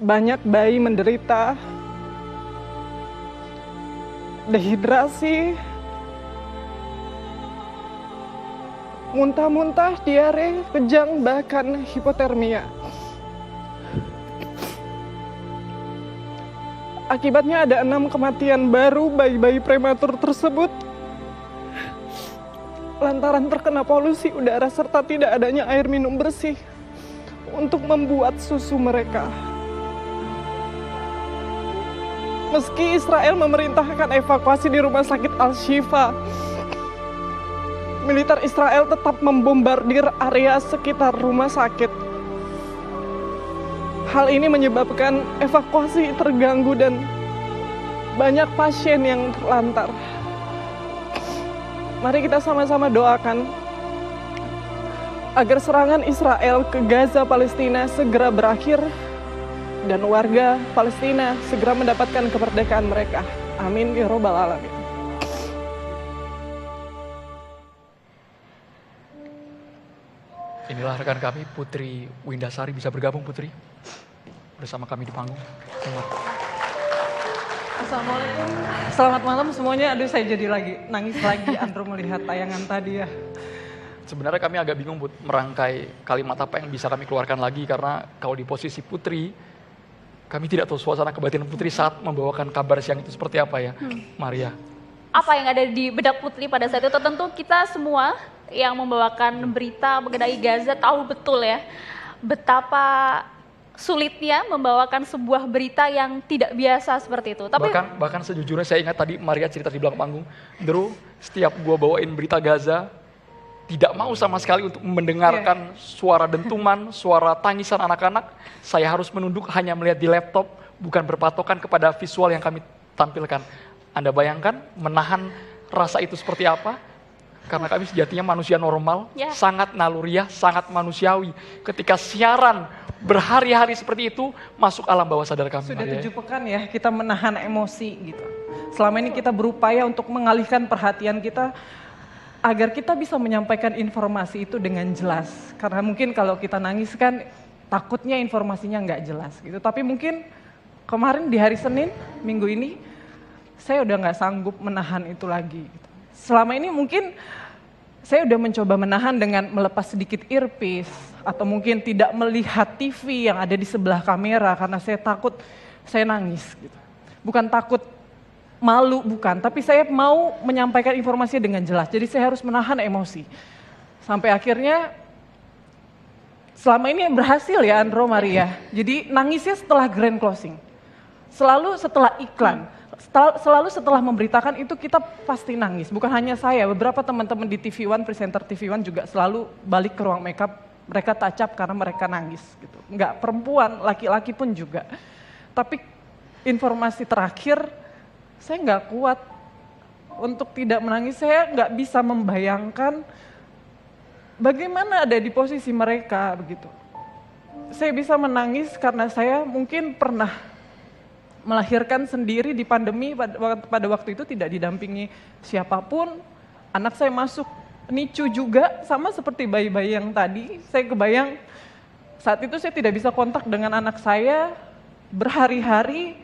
Banyak bayi menderita dehidrasi, muntah-muntah, diare, kejang, bahkan hipotermia. Akibatnya ada 6 kematian baru bayi-bayi prematur tersebut lantaran terkena polusi udara serta tidak adanya air minum bersih untuk membuat susu mereka. Meski Israel memerintahkan evakuasi di rumah sakit Al-Shifa, militer Israel tetap membombardir area sekitar rumah sakit. Hal ini menyebabkan evakuasi terganggu dan banyak pasien yang terlantar. Mari kita sama-sama doakan agar serangan Israel ke Gaza, Palestina segera berakhir dan warga Palestina segera mendapatkan kemerdekaan mereka. Amin ya robbal alamin.
Inilah rekan kami Putri Windasari, bisa bergabung Putri bersama kami di panggung.
Assalamualaikum, selamat malam semuanya. Aduh, saya jadi nangis lagi Andro melihat tayangan tadi ya.
Sebenarnya kami agak bingung merangkai kalimat apa yang bisa kami keluarkan lagi, karena kalau di posisi Putri, kami tidak tahu suasana kebatinan Putri saat membawakan kabar siang itu seperti apa ya, Maria.
Apa yang ada di benak Putri pada saat itu? Tentu kita semua yang membawakan berita mengenai Gaza tahu betul ya betapa sulitnya membawakan sebuah berita yang tidak biasa seperti itu. Tapi
bahkan sejujurnya saya ingat tadi Maria cerita di belakang panggung, Drew, setiap gua bawain berita Gaza, tidak mau sama sekali untuk mendengarkan suara dentuman, suara tangisan anak-anak. Saya harus menunduk hanya melihat di laptop, bukan berpatokan kepada visual yang kami tampilkan. Anda bayangkan menahan rasa itu seperti apa? Karena kami sejatinya manusia normal, sangat naluriah, sangat manusiawi. Ketika siaran berhari-hari seperti itu, masuk alam bawah sadar kami.
Sudah 7 pekan ya kita menahan emosi gitu. Selama ini kita berupaya untuk mengalihkan perhatian kita agar kita bisa menyampaikan informasi itu dengan jelas. Karena mungkin kalau kita nangis kan takutnya informasinya nggak jelas gitu. Tapi mungkin kemarin di hari Senin, minggu ini, saya udah nggak sanggup menahan itu lagi. Gitu. Selama ini mungkin saya udah mencoba menahan dengan melepas sedikit earpiece atau mungkin tidak melihat TV yang ada di sebelah kamera karena saya takut saya nangis. Gitu. Bukan takut malu, bukan. Tapi saya mau menyampaikan informasi dengan jelas. Jadi saya harus menahan emosi. Sampai akhirnya selama ini berhasil ya Andro, Maria. Jadi nangisnya setelah grand closing. Selalu setelah iklan. Selalu setelah memberitakan itu kita pasti nangis. Bukan hanya saya, beberapa teman-teman di TV One, presenter TV One juga selalu balik ke ruang makeup. Mereka touch up karena mereka nangis. Gitu. Enggak perempuan, laki-laki pun juga. Tapi informasi terakhir, saya nggak kuat untuk tidak menangis. Saya nggak bisa membayangkan bagaimana ada di posisi mereka begitu. Saya bisa menangis karena saya mungkin pernah melahirkan sendiri di pandemi pada waktu itu tidak didampingi siapapun. Anak saya masuk NICU juga, sama seperti bayi-bayi yang tadi. Saya kebayang saat itu saya tidak bisa kontak dengan anak saya berhari-hari.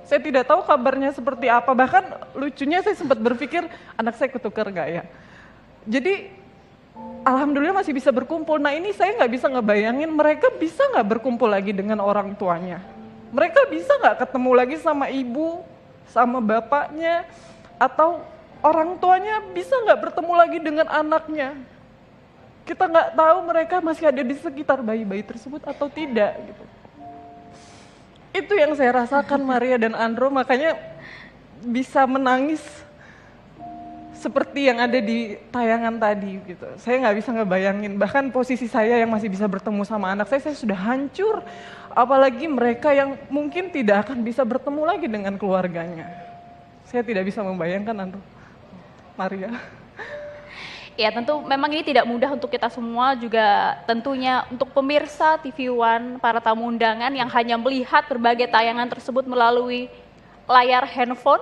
Saya tidak tahu kabarnya seperti apa. Bahkan lucunya saya sempat berpikir anak saya ketukar nggak ya. Jadi alhamdulillah masih bisa berkumpul. Nah ini saya nggak bisa ngebayangin mereka bisa nggak berkumpul lagi dengan orang tuanya. Mereka bisa nggak ketemu lagi sama ibu, sama bapaknya, atau orang tuanya bisa nggak bertemu lagi dengan anaknya. Kita nggak tahu mereka masih ada di sekitar bayi-bayi tersebut atau tidak gitu. Itu yang saya rasakan Maria dan Andro, makanya bisa menangis seperti yang ada di tayangan tadi gitu. Saya nggak bisa ngebayangin, bahkan posisi saya yang masih bisa bertemu sama anak saya sudah hancur. Apalagi mereka yang mungkin tidak akan bisa bertemu lagi dengan keluarganya. Saya tidak bisa membayangkan, Andro, Maria.
Ya tentu memang ini tidak mudah untuk kita semua, juga tentunya untuk pemirsa TV One, para tamu undangan yang hanya melihat berbagai tayangan tersebut melalui layar handphone.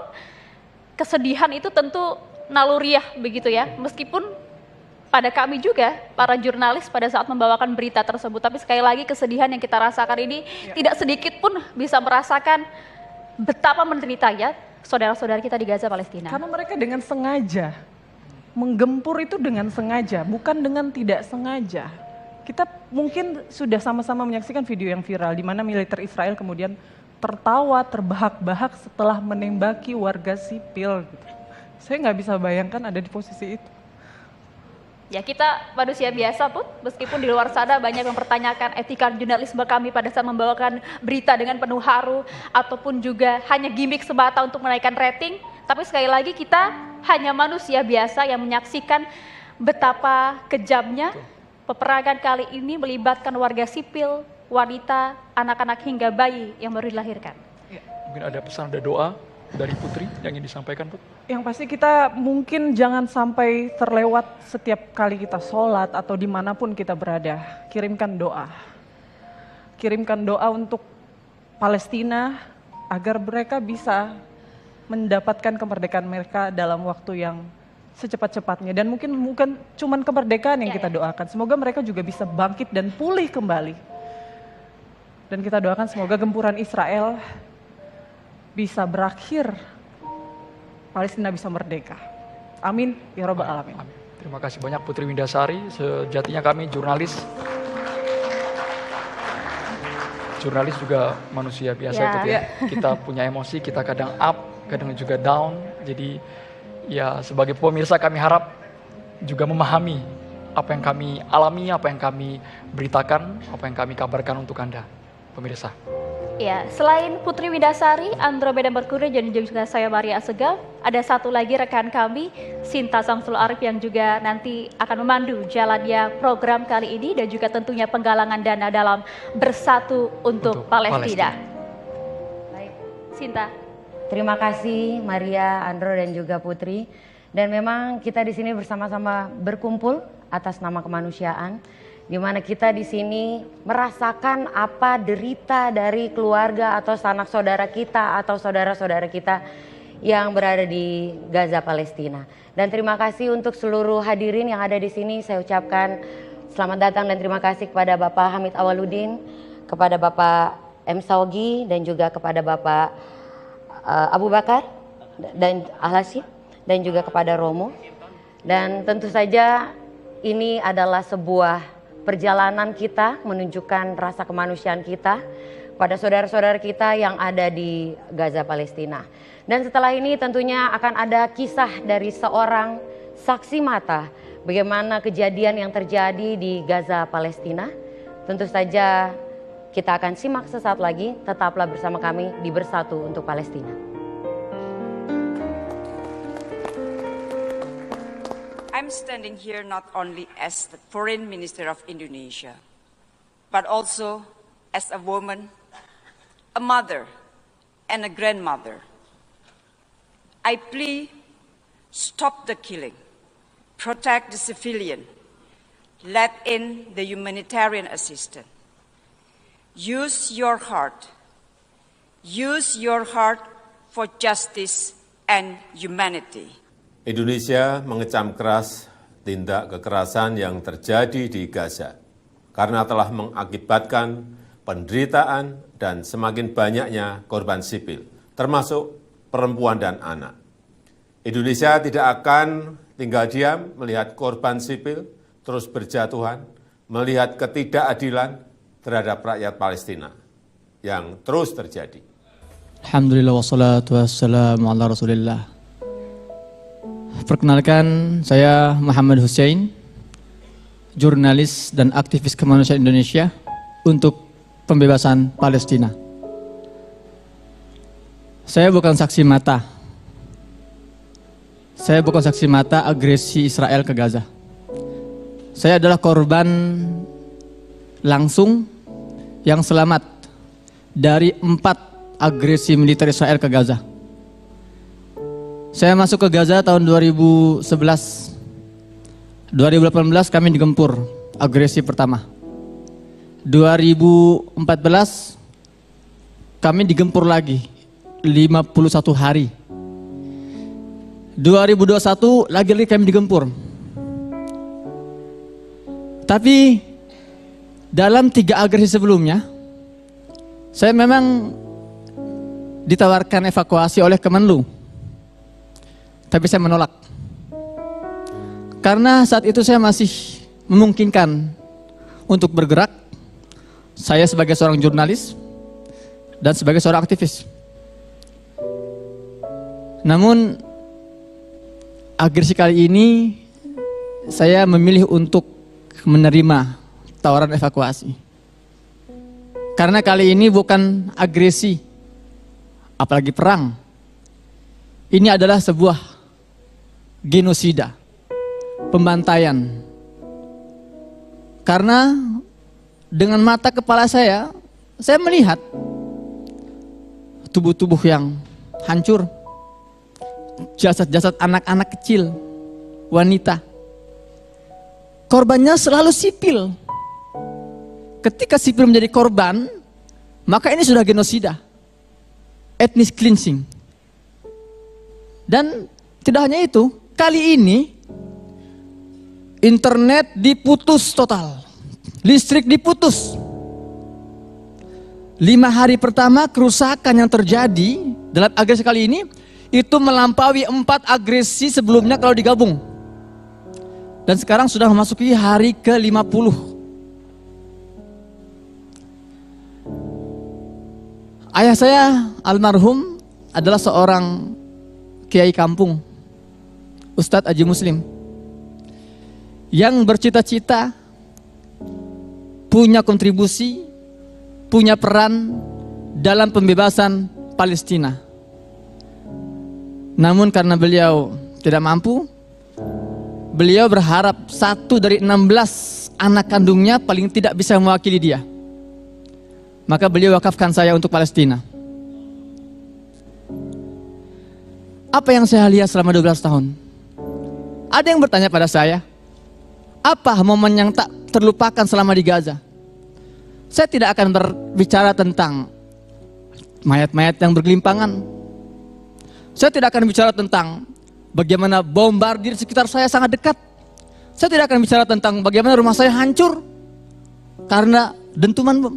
Kesedihan itu tentu naluriah begitu ya, meskipun pada kami juga, para jurnalis pada saat membawakan berita tersebut. Tapi sekali lagi kesedihan yang kita rasakan ini tidak sedikit pun bisa merasakan betapa menderitanya saudara-saudara kita di Gaza, Palestina.
Karena mereka dengan sengaja menggempur, itu dengan sengaja, bukan dengan tidak sengaja. Kita mungkin sudah sama-sama menyaksikan video yang viral di mana militer Israel kemudian tertawa terbahak-bahak setelah menembaki warga sipil. Saya nggak bisa bayangkan ada di posisi itu.
Ya kita manusia biasa pun, meskipun di luar sana banyak mempertanyakan etika jurnalisme kami pada saat membawakan berita dengan penuh haru, ataupun juga hanya gimmick semata untuk menaikkan rating. Tapi sekali lagi kita hanya manusia biasa yang menyaksikan betapa kejamnya peperangan kali ini melibatkan warga sipil, wanita, anak-anak hingga bayi yang baru dilahirkan.
Ya, mungkin ada pesan, ada doa dari Putri yang ingin disampaikan, Put?
Yang pasti kita mungkin jangan sampai terlewat setiap kali kita sholat atau dimanapun kita berada. Kirimkan doa. Kirimkan doa untuk Palestina agar mereka bisa mendapatkan kemerdekaan mereka dalam waktu yang secepat-cepatnya. Dan mungkin bukan cuma kemerdekaan yang kita doakan. Semoga mereka juga bisa bangkit dan pulih kembali. Dan kita doakan semoga gempuran Israel bisa berakhir, Palestina bisa merdeka. Amin, ya Rabbal Alamin.
Amin. Terima kasih banyak Putri Windasari. Sejatinya kami jurnalis juga manusia biasa, Put, ya. Kita punya emosi, kita kadang up, kadang juga down. Jadi ya sebagai pemirsa kami harap juga memahami apa yang kami alami, apa yang kami beritakan, apa yang kami kabarkan untuk Anda, pemirsa.
Ya, selain Putri Windasari, Andromeda Mercury, dan juga saya Maria Assegaf, ada satu lagi rekan kami, Sinta Samsul Arif, yang juga nanti akan memandu jalannya program kali ini dan juga tentunya penggalangan dana dalam Bersatu untuk Palestina. Baik, Sinta.
Terima kasih Maria, Andro, dan juga Putri. Dan memang kita di sini bersama-sama berkumpul atas nama kemanusiaan, di mana kita di sini merasakan apa derita dari keluarga atau sanak saudara kita atau saudara-saudara kita yang berada di Gaza, Palestina. Dan terima kasih untuk seluruh hadirin yang ada di sini. Saya ucapkan selamat datang dan terima kasih kepada Bapak Hamid Awaludin, kepada Bapak M. Saugi, dan juga kepada Bapak Abu Bakar dan Al-Hashim, dan juga kepada Romo. Dan tentu saja ini adalah sebuah perjalanan kita menunjukkan rasa kemanusiaan kita pada saudara-saudara kita yang ada di Gaza, Palestina. Dan setelah ini tentunya akan ada kisah dari seorang saksi mata bagaimana kejadian yang terjadi di Gaza, Palestina. Tentu saja kita akan simak sesaat lagi. Tetaplah bersama kami di Bersatu untuk Palestina.
I'm standing here not only as the Foreign Minister of Indonesia, but also as a woman, a mother, and a grandmother. I plea, stop the killing, protect the civilian, let in the humanitarian assistance. Use your heart Use your heart for justice and humanity.
Indonesia mengecam keras tindak kekerasan yang terjadi di Gaza karena telah mengakibatkan penderitaan dan semakin banyaknya korban sipil, termasuk perempuan dan anak. Indonesia tidak akan tinggal diam melihat korban sipil terus berjatuhan, melihat ketidakadilan terhadap rakyat Palestina yang terus terjadi.
Alhamdulillah wassalatu wassalamu ala Rasulillah. Perkenalkan, saya Muhammad Hussein, jurnalis dan aktivis kemanusiaan Indonesia untuk pembebasan Palestina. Saya bukan saksi mata. Saya bukan saksi mata agresi Israel ke Gaza. Saya adalah korban langsung yang selamat dari 4 agresi militer Israel ke Gaza. Saya masuk ke Gaza tahun 2011. 2018 kami digempur agresi pertama. 2014 kami digempur lagi 51 hari. 2021 lagi kami digempur. Tapi dalam 3 agresi sebelumnya saya memang ditawarkan evakuasi oleh Kemenlu, tapi saya menolak. Karena saat itu saya masih memungkinkan untuk bergerak, saya sebagai seorang jurnalis dan sebagai seorang aktivis. Namun agresi kali ini saya memilih untuk menerima tawaran evakuasi. Karena kali ini bukan agresi, apalagi perang. Ini adalah sebuah genosida, pembantaian. Karena dengan mata kepala saya melihat tubuh-tubuh yang hancur, jasad-jasad anak-anak kecil, wanita. Korbannya selalu sipil. Ketika sipil menjadi korban, maka ini sudah genosida, ethnic cleansing. Dan tidak hanya itu, kali ini internet diputus total, listrik diputus. 5 hari pertama kerusakan yang terjadi dalam agresi kali ini itu melampaui 4 agresi sebelumnya kalau digabung. Dan sekarang sudah memasuki hari ke-50. Ayah saya almarhum adalah seorang kiai kampung, Ustadz Haji Muslim, yang bercita-cita punya kontribusi, punya peran dalam pembebasan Palestina. Namun karena beliau tidak mampu, beliau berharap 1 dari 16 anak kandungnya paling tidak bisa mewakili dia. Maka beliau wakafkan saya untuk Palestina. Apa yang saya lihat selama 12 tahun? Ada yang bertanya pada saya, apa momen yang tak terlupakan selama di Gaza? Saya tidak akan berbicara tentang mayat-mayat yang bergelimpangan. Saya tidak akan bicara tentang bagaimana bombardir sekitar saya sangat dekat. Saya tidak akan bicara tentang bagaimana rumah saya hancur karena dentuman bom.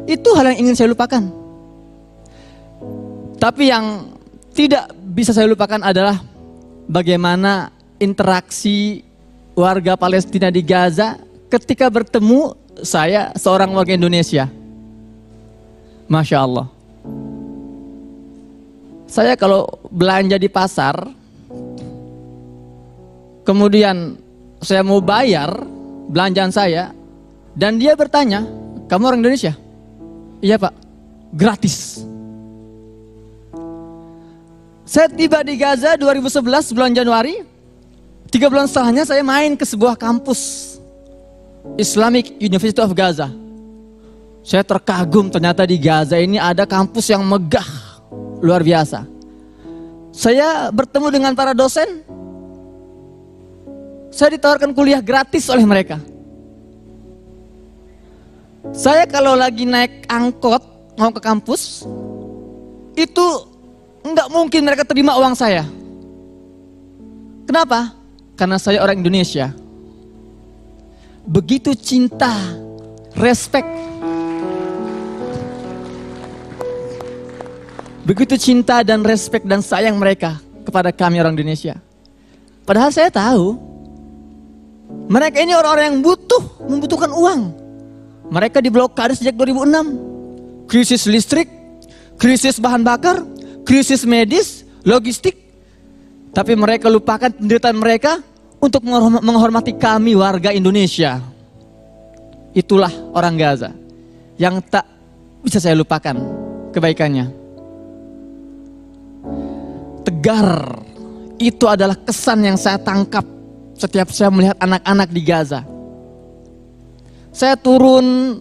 Itu hal yang ingin saya lupakan. Tapi yang tidak bisa saya lupakan adalah bagaimana interaksi warga Palestina di Gaza ketika bertemu saya seorang warga Indonesia. Masya Allah. Saya kalau belanja di pasar, kemudian saya mau bayar belanjaan saya, dan dia bertanya, kamu orang Indonesia? Iya Pak, gratis. Saya tiba di Gaza 2011 bulan Januari, 3 bulan setelahnya saya main ke sebuah kampus Islamic University of Gaza. Saya terkagum, ternyata di Gaza ini ada kampus yang megah, luar biasa. Saya bertemu dengan para dosen, saya ditawarkan kuliah gratis oleh mereka. Saya kalau lagi naik angkot mau ke kampus, itu nggak mungkin mereka terima uang saya. Kenapa? Karena saya orang Indonesia. Begitu cinta, respect. Begitu cinta dan respect dan sayang mereka kepada kami orang Indonesia. Padahal saya tahu mereka ini orang-orang yang membutuhkan uang. Mereka diblokade sejak 2006. Krisis listrik, krisis bahan bakar, krisis medis, logistik. Tapi mereka lupakan penderitaan mereka untuk menghormati kami warga Indonesia. Itulah orang Gaza yang tak bisa saya lupakan kebaikannya. Tegar, itu adalah kesan yang saya tangkap setiap saya melihat anak-anak di Gaza. Saya turun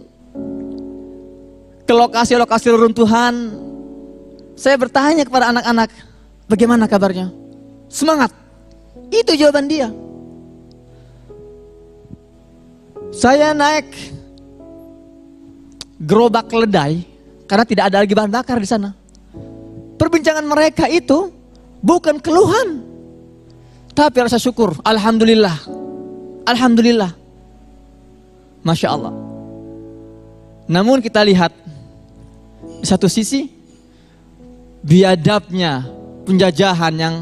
ke lokasi-lokasi reruntuhan. Saya bertanya kepada anak-anak, bagaimana kabarnya? Semangat. Itu jawaban dia. Saya naik gerobak keledai karena tidak ada lagi bahan bakar di sana. Perbincangan mereka itu bukan keluhan, tapi rasa syukur. Alhamdulillah, alhamdulillah, masya Allah. Namun kita lihat di satu sisi biadabnya penjajahan yang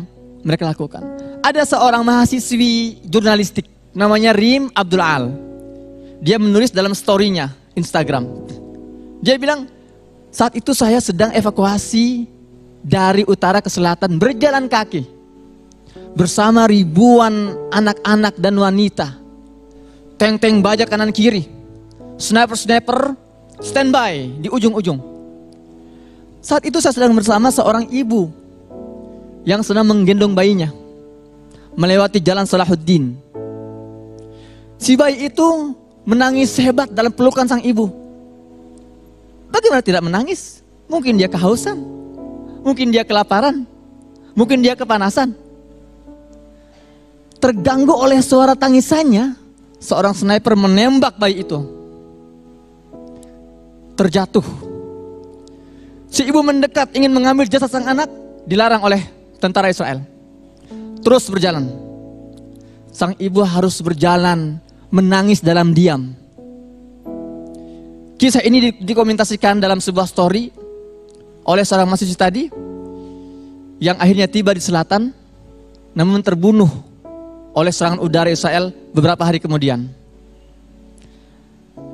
mereka lakukan. Ada seorang mahasiswi jurnalistik namanya Rim Abdul Al. Dia menulis dalam story-nya Instagram. Dia bilang, saat itu saya sedang evakuasi dari utara ke selatan berjalan kaki bersama ribuan anak-anak dan wanita. Tank-tank baja kanan kiri, sniper-sniper standby di ujung-ujung. Saat itu saya sedang bersama seorang ibu yang sedang menggendong bayinya melewati jalan Salahuddin. Si bayi itu menangis hebat dalam pelukan sang ibu. Bagaimana tidak menangis? Mungkin dia kehausan, mungkin dia kelaparan, mungkin dia kepanasan. Terganggu oleh suara tangisannya, seorang sniper menembak bayi itu. Terjatuh. Si ibu mendekat ingin mengambil jasad sang anak, dilarang oleh tentara Israel. Terus berjalan. Sang ibu harus berjalan menangis dalam diam. Kisah ini dikomentasikan dalam sebuah story oleh seorang mahasiswa tadi yang akhirnya tiba di selatan namun terbunuh oleh serangan udara Israel beberapa hari kemudian.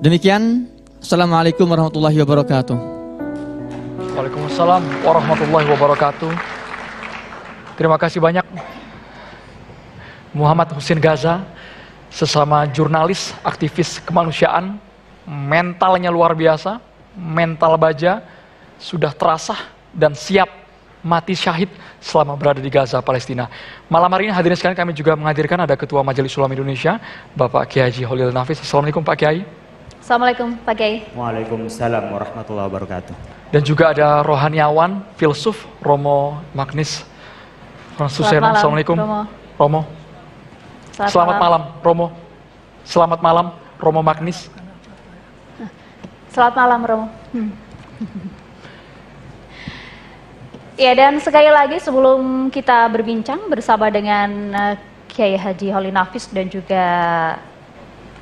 Demikian, Assalamualaikum warahmatullahi wabarakatuh.
Waalaikumsalam warahmatullahi wabarakatuh. Terima kasih banyak Muhammad Husin Gaza, sesama jurnalis, aktivis kemanusiaan, mentalnya luar biasa, mental baja, sudah terasah dan siap mati syahid selama berada di Gaza, Palestina. Malam hari ini hadirin sekalian kami juga menghadirkan ada Ketua Majelis Ulama Indonesia, Bapak Kiai Haji Holil Nafis. Assalamualaikum Pak Kiai.
Assalamualaikum Pak Kiai.
Waalaikumsalam warahmatullahi wabarakatuh.
Dan juga ada rohaniawan, filsuf Romo Magnis Suseno. Assalamualaikum Romo. Selamat malam Romo. Selamat malam Romo Magnis.
Selamat malam Romo. Ya, dan sekali lagi sebelum kita berbincang bersama dengan Kiai Haji Holil Nafis dan juga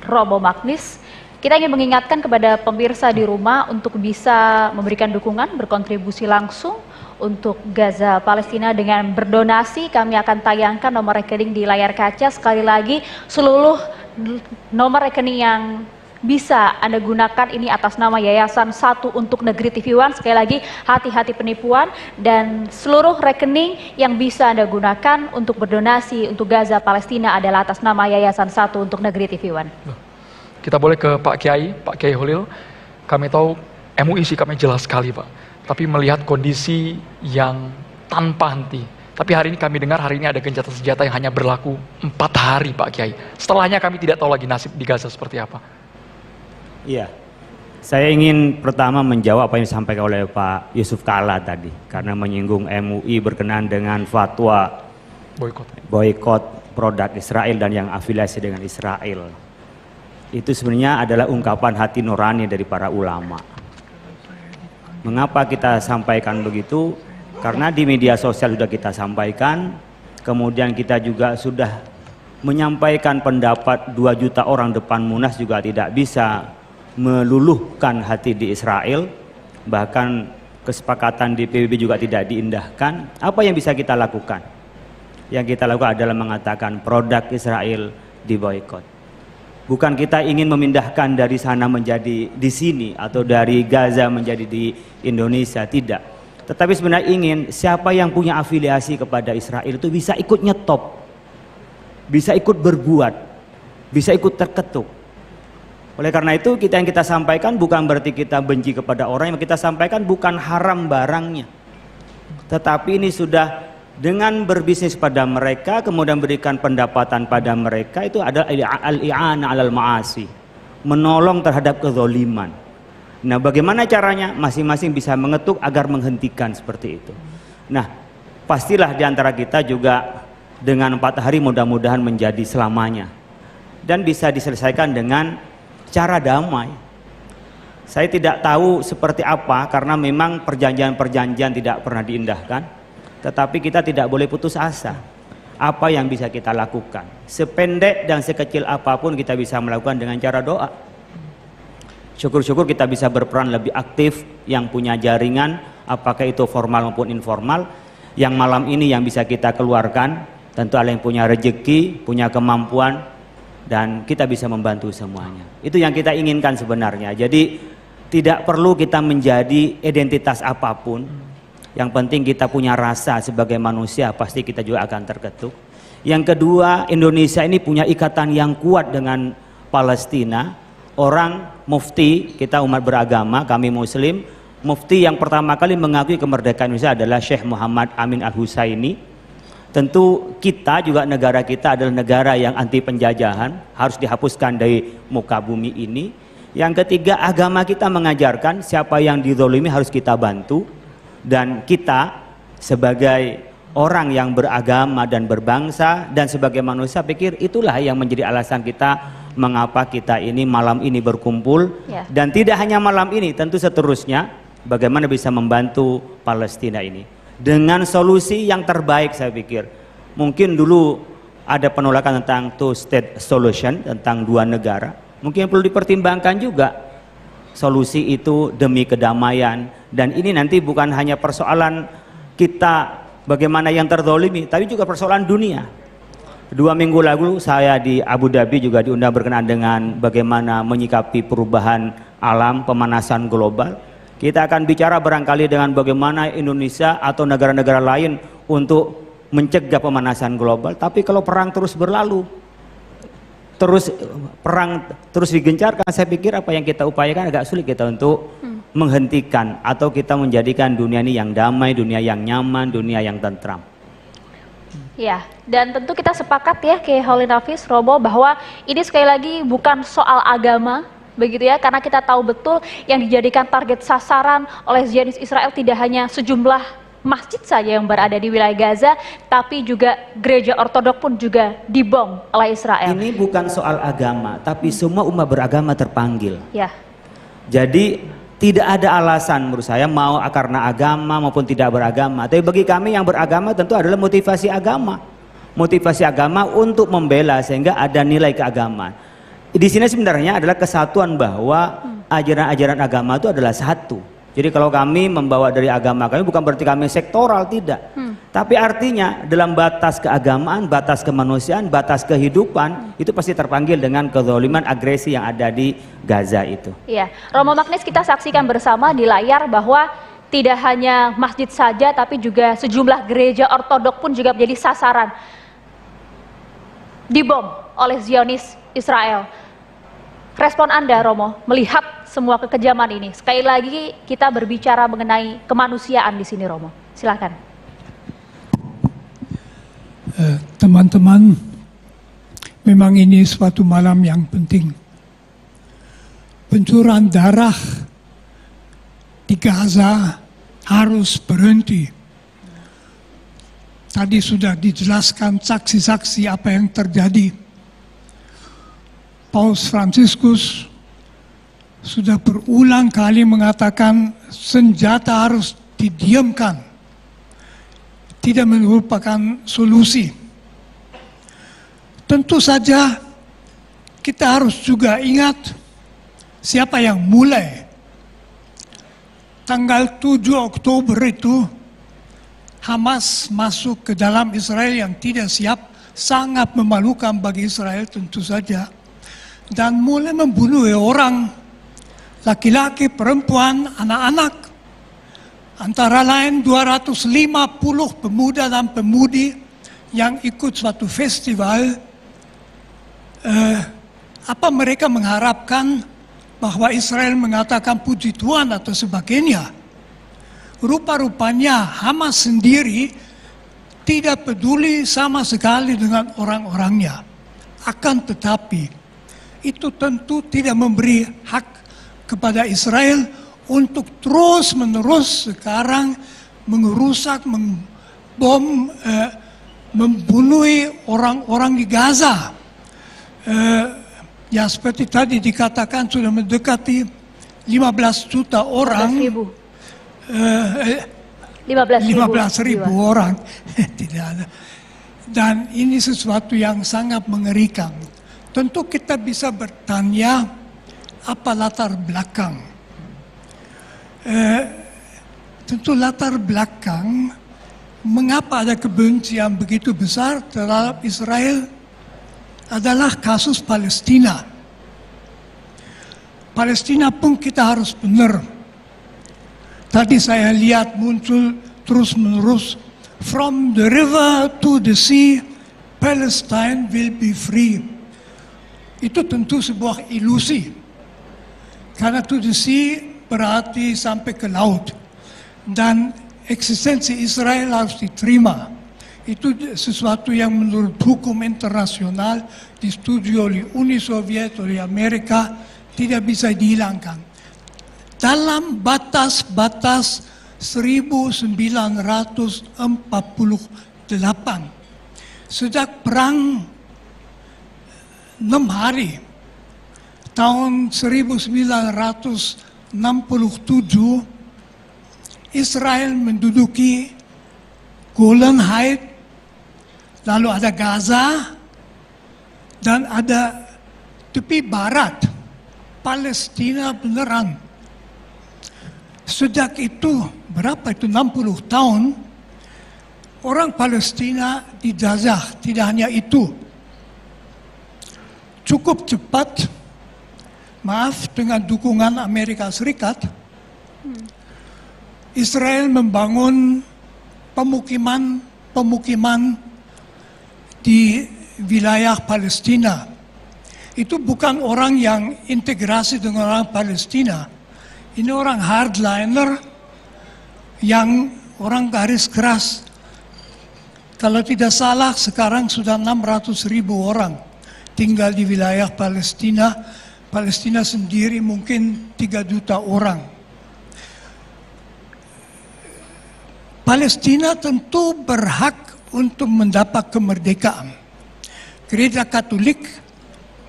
Romo Magnis, kita ingin mengingatkan kepada pemirsa di rumah untuk bisa memberikan dukungan, berkontribusi langsung untuk Gaza Palestina dengan berdonasi. Kami akan tayangkan nomor rekening di layar kaca. Sekali lagi, seluruh nomor rekening yang bisa Anda gunakan ini atas nama Yayasan 1 untuk Negeri TV One. Sekali lagi, hati-hati penipuan, dan seluruh rekening yang bisa Anda gunakan untuk berdonasi untuk Gaza Palestina adalah atas nama Yayasan 1 untuk Negeri TV One.
Kita boleh ke Pak Kiai Holil. Kami tahu MUI sikapnya jelas sekali Pak, tapi melihat kondisi yang tanpa henti. Tapi hari ini kami dengar hari ini ada gencatan senjata yang hanya berlaku 4 hari Pak Kiai. Setelahnya kami tidak tahu lagi nasib di Gaza seperti apa.
Iya, saya ingin pertama menjawab apa yang disampaikan oleh Pak Yusuf Kalla tadi, karena menyinggung MUI berkenaan dengan fatwa boykot produk Israel dan yang afiliasi dengan Israel. Itu sebenarnya adalah ungkapan hati nurani dari para ulama. Mengapa kita sampaikan begitu? Karena di media sosial sudah kita sampaikan, kemudian kita juga sudah menyampaikan pendapat 2 juta orang depan Munas juga tidak bisa meluluhkan hati di Israel, bahkan kesepakatan di PBB juga tidak diindahkan. Apa yang bisa kita lakukan? Yang kita lakukan adalah mengatakan produk Israel diboikot. Bukan kita ingin memindahkan dari sana menjadi di sini atau dari Gaza menjadi di Indonesia, tidak. Tetapi sebenarnya ingin siapa yang punya afiliasi kepada Israel itu bisa ikut nyetop, bisa ikut berbuat, bisa ikut terketuk. Oleh karena itu yang kita sampaikan bukan berarti kita benci kepada orang, yang kita sampaikan bukan haram barangnya. Tetapi ini sudah dengan berbisnis pada mereka, kemudian berikan pendapatan pada mereka, itu adalah al-i'ana 'alal ma'asi, menolong terhadap kezaliman. Nah, bagaimana caranya? Masing-masing bisa mengetuk agar menghentikan seperti itu. Nah, pastilah di antara kita juga dengan 4 hari mudah-mudahan menjadi selamanya dan bisa diselesaikan dengan cara damai. Saya tidak tahu seperti apa karena memang perjanjian-perjanjian tidak pernah diindahkan. Tetapi kita tidak boleh putus asa. Apa yang bisa kita lakukan? Sependek dan sekecil apapun kita bisa melakukan dengan cara doa. Syukur-syukur kita bisa berperan lebih aktif, yang punya jaringan, apakah itu formal maupun informal. Yang malam ini yang bisa kita keluarkan, tentu ada yang punya rezeki, punya kemampuan, dan kita bisa membantu semuanya. Itu yang kita inginkan sebenarnya. Jadi tidak perlu kita menjadi identitas apapun. Yang penting kita punya rasa sebagai manusia, pasti kita juga akan terketuk. Yang kedua, Indonesia ini punya ikatan yang kuat dengan Palestina. Orang mufti, kita umat beragama, kami muslim, mufti yang pertama kali mengakui kemerdekaan Indonesia adalah Syekh Muhammad Amin Al-Husaini. Tentu kita juga, negara kita adalah negara yang anti penjajahan, harus dihapuskan dari muka bumi ini. Yang ketiga, agama kita mengajarkan siapa yang dizolimi harus kita bantu. Dan kita sebagai orang yang beragama dan berbangsa dan sebagai manusia, pikir itulah yang menjadi alasan kita mengapa kita ini malam ini berkumpul. Dan tidak hanya malam ini, tentu seterusnya bagaimana bisa membantu Palestina ini dengan solusi yang terbaik. Saya pikir mungkin dulu ada penolakan tentang two state solution, tentang 2 negara, mungkin perlu dipertimbangkan juga solusi itu demi kedamaian. Dan ini nanti bukan hanya persoalan kita bagaimana yang terzolimi, tapi juga persoalan dunia. 2 minggu lalu saya di Abu Dhabi juga diundang berkenaan dengan bagaimana menyikapi perubahan alam, pemanasan global. Kita akan bicara barangkali dengan bagaimana Indonesia atau negara-negara lain untuk mencegah pemanasan global. Tapi kalau perang terus berlalu, perang terus digencarkan, saya pikir apa yang kita upayakan agak sulit kita untuk menghentikan atau kita menjadikan dunia ini yang damai, dunia yang nyaman, dunia yang tentram.
Ya, dan tentu kita sepakat ya Kiai Khalil Nafis, Romo, bahwa ini sekali lagi bukan soal agama, begitu ya, karena kita tahu betul yang dijadikan target sasaran oleh Zionis Israel tidak hanya sejumlah masjid saja yang berada di wilayah Gaza, tapi juga gereja ortodok pun juga dibom oleh Israel.
Ini bukan soal agama, tapi semua umat beragama terpanggil.
Ya.
Jadi tidak ada alasan menurut saya mau karena agama maupun tidak beragama. Tapi bagi kami yang beragama tentu adalah motivasi agama. Motivasi agama untuk membela sehingga ada nilai keagamaan. Di sini sebenarnya adalah kesatuan bahwa ajaran-ajaran agama itu adalah satu. Jadi kalau kami membawa dari agama kami bukan berarti kami sektoral, tidak. Tapi artinya dalam batas keagamaan, batas kemanusiaan, batas kehidupan itu pasti terpanggil dengan kezaliman, agresi yang ada di Gaza itu.
Iya, Romo Magnis, kita saksikan bersama di layar bahwa tidak hanya masjid saja tapi juga sejumlah gereja ortodok pun juga menjadi sasaran dibom oleh Zionis Israel. Respon Anda, Romo, melihat semua kekejaman ini? Sekali lagi kita berbicara mengenai kemanusiaan di sini, Romo. Silakan.
Teman-teman, memang ini suatu malam yang penting. Pencurian darah di Gaza harus berhenti. Tadi sudah dijelaskan saksi-saksi apa yang terjadi. Paus Fransiskus sudah berulang kali mengatakan senjata harus didiamkan. tidak merupakan solusi. Tentu saja kita harus juga ingat siapa yang mulai. Tanggal 7 Oktober itu Hamas masuk ke dalam Israel yang tidak siap, sangat memalukan bagi Israel tentu saja. Dan mulai membunuh orang, laki-laki, perempuan, anak-anak. Antara lain 250 pemuda dan pemudi yang ikut suatu festival. Apa mereka mengharapkan bahwa Israel mengatakan puji Tuhan atau sebagainya? Rupa-rupanya Hamas sendiri tidak peduli sama sekali dengan orang-orangnya. Akan tetapi itu tentu tidak memberi hak kepada Israel untuk terus-menerus sekarang merusak, membom, membunuh orang-orang di Gaza. Ya seperti tadi dikatakan sudah mendekati 15 juta orang. 15.000 orang. Tidak ada. Dan ini sesuatu yang sangat mengerikan. Tentu kita bisa bertanya apa latar belakang. Tentu latar belakang mengapa ada kebencian begitu besar terhadap Israel adalah kasus Palestina. Palestina pun kita harus benar. Tadi saya lihat muncul terus-menerus, from the river to the sea, Palestine will be free. Itu tentu sebuah ilusi. Karena to the sea berarti sampai ke laut. Dan eksistensi Israel harus diterima. Itu sesuatu yang menurut hukum internasional disetujui oleh Uni Soviet, oleh Amerika, tidak bisa dihilangkan. Dalam batas-batas 1948. Sejak perang 6 hari tahun 1967, Israel menduduki Golan Heights, lalu ada Gaza, dan ada tepi barat, Palestina beneran. Sejak itu, berapa itu, 60 tahun, orang Palestina dijajah, tidak hanya itu. Cukup cepat, maaf, dengan dukungan Amerika Serikat, Israel membangun pemukiman di wilayah Palestina. Itu bukan orang yang integrasi dengan orang Palestina. Ini orang hardliner yang orang garis keras. Kalau tidak salah sekarang sudah 600.000 orang tinggal di wilayah Palestina. Palestina sendiri mungkin 3 juta orang. Palestina tentu berhak untuk mendapat kemerdekaan. Gereja Katolik,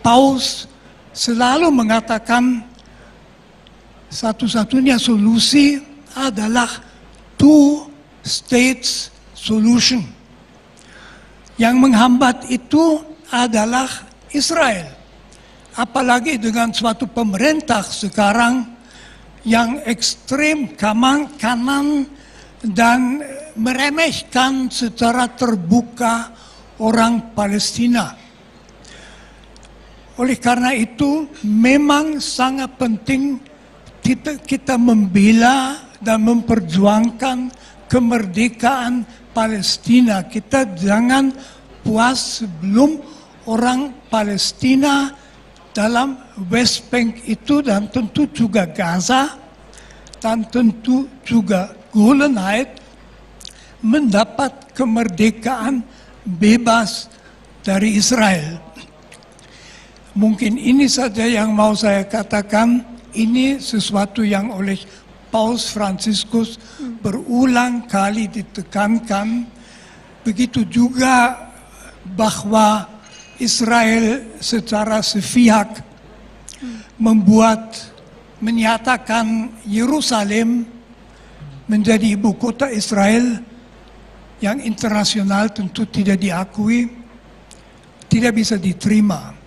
Paus selalu mengatakan satu-satunya solusi adalah two states solution. Yang menghambat itu adalah Israel. Apalagi dengan suatu pemerintah sekarang yang ekstrem kanan dan meremehkan secara terbuka orang Palestina. Oleh karena itu memang sangat penting kita membela dan memperjuangkan kemerdekaan Palestina. Kita jangan puas sebelum orang Palestina dalam West Bank itu, dan tentu juga Gaza, dan tentu juga Golan Heights mendapat kemerdekaan bebas dari Israel. Mungkin ini saja yang mau saya katakan. Ini sesuatu yang oleh Paus Fransiskus berulang kali ditekankan. Begitu juga bahwa Israel secara sepihak menyatakan Yerusalem menjadi ibu kota Israel. yang internasional tentu tidak diakui, tidak bisa diterima.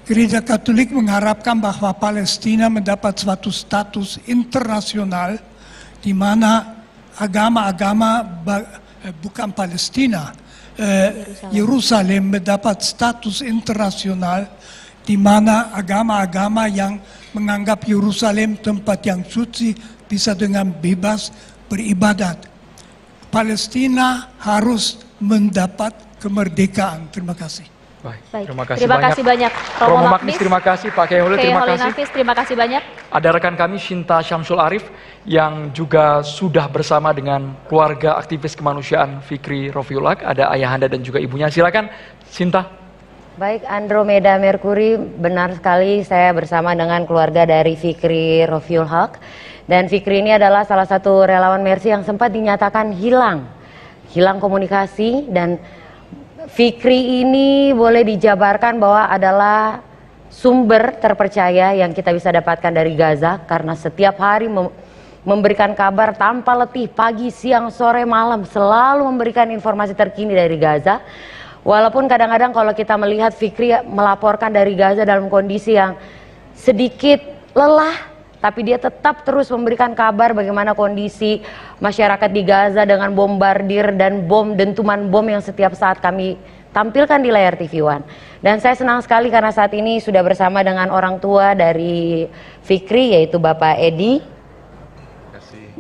Gereja Katolik mengharapkan bahwa Palestina mendapat suatu status internasional di mana agama-agama bukan Palestina, Yerusalem mendapat status internasional di mana agama-agama yang menganggap Yerusalem tempat yang suci bisa dengan bebas beribadat. Palestina harus mendapat kemerdekaan. Terima kasih.
Baik. Terima kasih
banyak
Romo Magnis, terima kasih Pak Kiai Holil, terima kasih.
Nafis, terima kasih banyak.
Ada rekan kami Shinta Syamsul Arif yang juga sudah bersama dengan keluarga aktivis kemanusiaan Fikri Rofiul Haq. Ada ayahanda dan juga ibunya. Silakan Shinta.
Baik, Andromeda Mercury, benar sekali saya bersama dengan keluarga dari Fikri Rofiul Haq. Dan Fikri ini adalah salah satu relawan Mercy yang sempat dinyatakan hilang komunikasi, dan Fikri ini boleh dijabarkan bahwa adalah sumber terpercaya yang kita bisa dapatkan dari Gaza, karena setiap hari memberikan kabar tanpa letih, pagi, siang, sore, malam, selalu memberikan informasi terkini dari Gaza. Walaupun kadang-kadang kalau kita melihat Fikri melaporkan dari Gaza dalam kondisi yang sedikit lelah, tapi dia tetap terus memberikan kabar bagaimana kondisi masyarakat di Gaza dengan bombardir dan dentuman bom yang setiap saat kami tampilkan di layar TV One. Dan saya senang sekali karena saat ini sudah bersama dengan orang tua dari Fikri, yaitu Bapak Edi.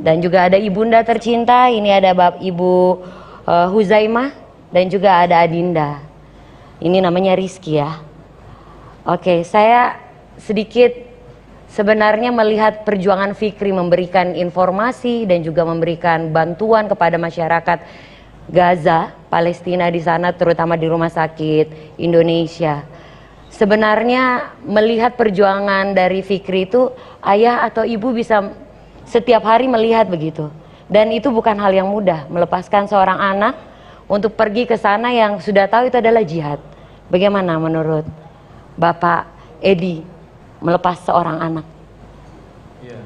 Dan juga ada ibunda tercinta, ini ada Ibu Huzaimah, dan juga ada Adinda. Ini namanya Rizky ya. Oke, saya sedikit sebenarnya melihat perjuangan Fikri memberikan informasi dan juga memberikan bantuan kepada masyarakat Gaza, Palestina di sana, terutama di rumah sakit Indonesia. Sebenarnya melihat perjuangan dari Fikri itu, ayah atau ibu bisa setiap hari melihat begitu. Dan itu bukan hal yang mudah, melepaskan seorang anak untuk pergi ke sana yang sudah tahu itu adalah jihad. Bagaimana menurut Bapak Edi melepas seorang anak?
Iya,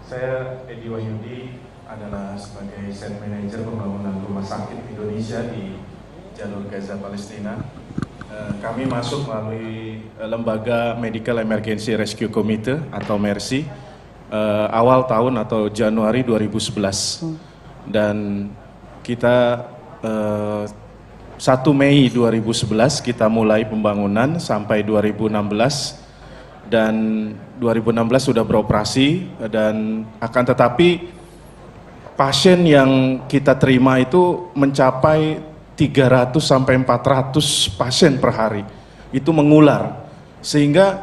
saya Edi Wahyudi adalah sebagai Site Manager pembangunan rumah sakit Indonesia di jalur Gaza Palestina. Kami masuk melalui lembaga Medical Emergency Rescue Committee atau MERSI awal tahun atau Januari 2011, dan kita 1 Mei 2011 kita mulai pembangunan sampai 2016, dan 2016 sudah beroperasi. Dan akan tetapi pasien yang kita terima itu mencapai 300 sampai 400 pasien per hari. Itu mengular, sehingga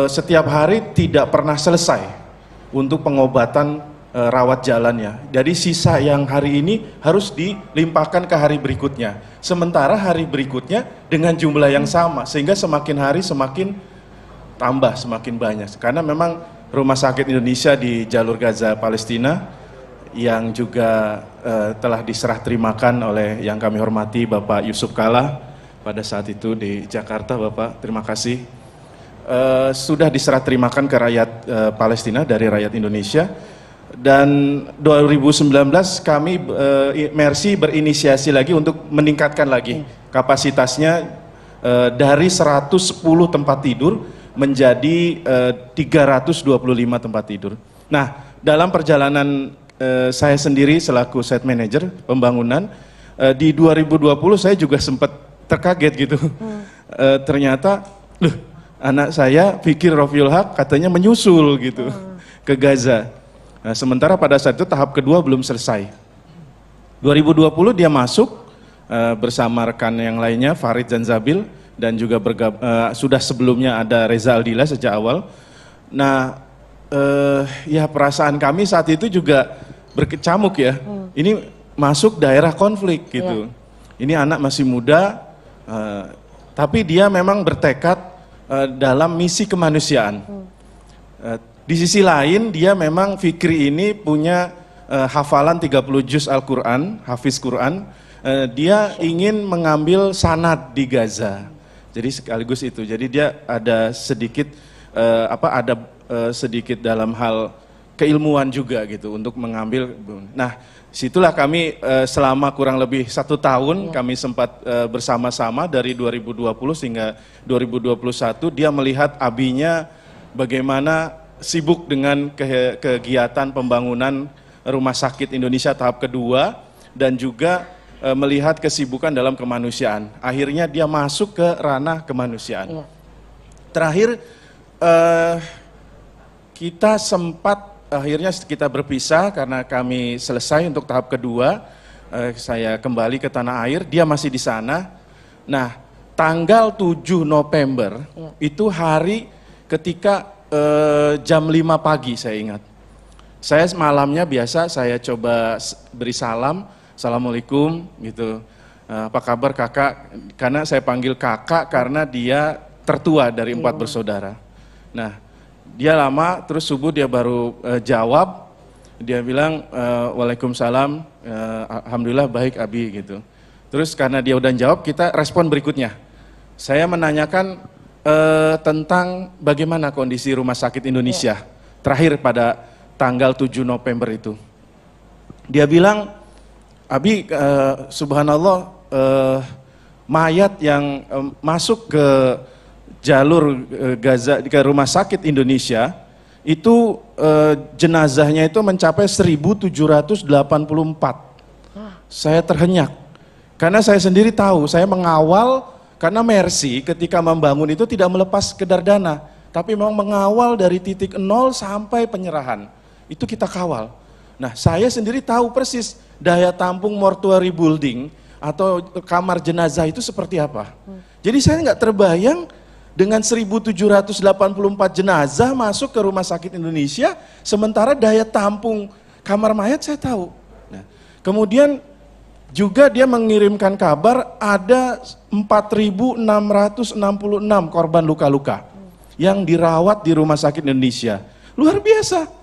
setiap hari tidak pernah selesai untuk pengobatan rawat jalannya. Jadi sisa yang hari ini harus dilimpahkan ke hari berikutnya. Sementara hari berikutnya dengan jumlah yang sama, sehingga semakin hari semakin tambah, semakin banyak. Karena memang Rumah Sakit Indonesia di jalur Gaza Palestina yang juga telah diserah terimakan oleh yang kami hormati Bapak Yusuf Kalla pada saat itu di Jakarta. Bapak, terima kasih. Sudah diserah terimakan ke rakyat Palestina dari rakyat Indonesia. Dan 2019 kami Mercy berinisiasi lagi untuk meningkatkan lagi kapasitasnya dari 110 tempat tidur menjadi 325 tempat tidur. Nah, dalam perjalanan saya sendiri selaku Site Manager pembangunan di 2020 saya juga sempat terkaget gitu. Ternyata anak saya Fikri Rofiul Haq katanya menyusul gitu ke Gaza. Nah, sementara pada saat itu tahap kedua belum selesai. 2020 dia masuk bersama rekan yang lainnya, Farid Zanzabil, dan juga sudah sebelumnya ada Reza Aldila sejak awal. Nah, ya perasaan kami saat itu juga berkecamuk ya. Ini masuk daerah konflik gitu. Ini anak masih muda, tapi dia memang bertekad dalam misi kemanusiaan. Di sisi lain dia memang Fikri ini punya hafalan 30 juz Al-Quran, hafiz Quran. Dia ingin mengambil sanad di Gaza. Jadi sekaligus itu. Jadi dia ada sedikit sedikit dalam hal keilmuan juga gitu untuk mengambil. Nah, situlah kami selama kurang lebih 1 tahun kami sempat bersama-sama dari 2020 hingga 2021. Dia melihat abinya bagaimana sibuk dengan kegiatan pembangunan Rumah Sakit Indonesia tahap kedua dan juga melihat kesibukan dalam kemanusiaan. Akhirnya dia masuk ke ranah kemanusiaan. Terakhir kita sempat akhirnya kita berpisah karena kami selesai untuk tahap kedua. Saya kembali ke tanah air, dia masih di sana. Nah, tanggal 7 November itu hari ketika jam 5 pagi saya ingat. Saya malamnya biasa saya coba beri salam, assalamualaikum gitu. Apa kabar kakak? Karena saya panggil kakak karena dia tertua dari 4 bersaudara. Nah, dia lama, terus subuh dia baru jawab, dia bilang waalaikumsalam, alhamdulillah baik abi gitu. Terus karena dia udah jawab, kita respon berikutnya. Saya menanyakan tentang bagaimana kondisi Rumah Sakit Indonesia terakhir pada tanggal 7 November itu. Dia bilang, abi subhanallah mayat yang masuk ke jalur Gaza ke Rumah Sakit Indonesia itu jenazahnya itu mencapai 1784. Saya terhenyak karena saya sendiri tahu, saya mengawal karena Mercy ketika membangun itu tidak melepas sekedar dana, tapi memang mengawal dari titik 0 sampai penyerahan. Itu kita kawal. Nah, saya sendiri tahu persis daya tampung mortuary building atau kamar jenazah itu seperti apa. Jadi saya nggak terbayang dengan 1784 jenazah masuk ke Rumah Sakit Indonesia, sementara daya tampung kamar mayat saya tahu. Nah, kemudian juga dia mengirimkan kabar ada 4.666 korban luka-luka yang dirawat di Rumah Sakit Indonesia. Luar biasa.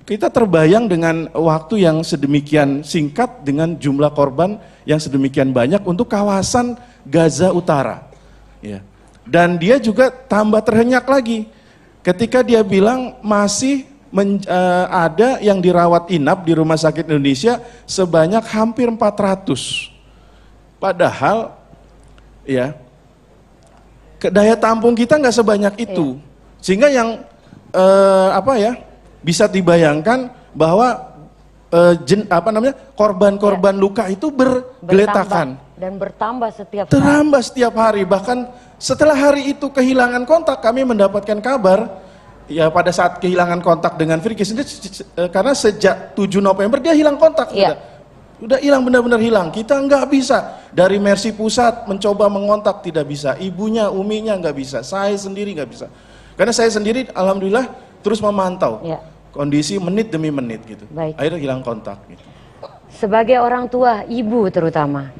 Kita terbayang dengan waktu yang sedemikian singkat dengan jumlah korban yang sedemikian banyak untuk kawasan Gaza Utara. Ya. Dan dia juga tambah terhenyak lagi ketika dia bilang masih ada yang dirawat inap di Rumah Sakit Indonesia sebanyak hampir 400. Padahal ya daya tampung kita nggak sebanyak itu. Sehingga yang bisa dibayangkan bahwa korban-korban luka itu bergeletakan
dan bertambah setiap
hari. Bahkan setelah hari itu kehilangan kontak, kami mendapatkan kabar ya pada saat kehilangan kontak dengan Firkis, karena sejak 7 November dia hilang kontak. Udah hilang, benar-benar hilang. Kita nggak bisa dari Mercy Pusat mencoba mengontak, tidak bisa. Ibunya, uminya nggak bisa. Saya sendiri nggak bisa. Karena saya sendiri alhamdulillah terus memantau kondisi menit demi menit gitu. Akhirnya hilang kontak gitu.
Sebagai orang tua, ibu terutama,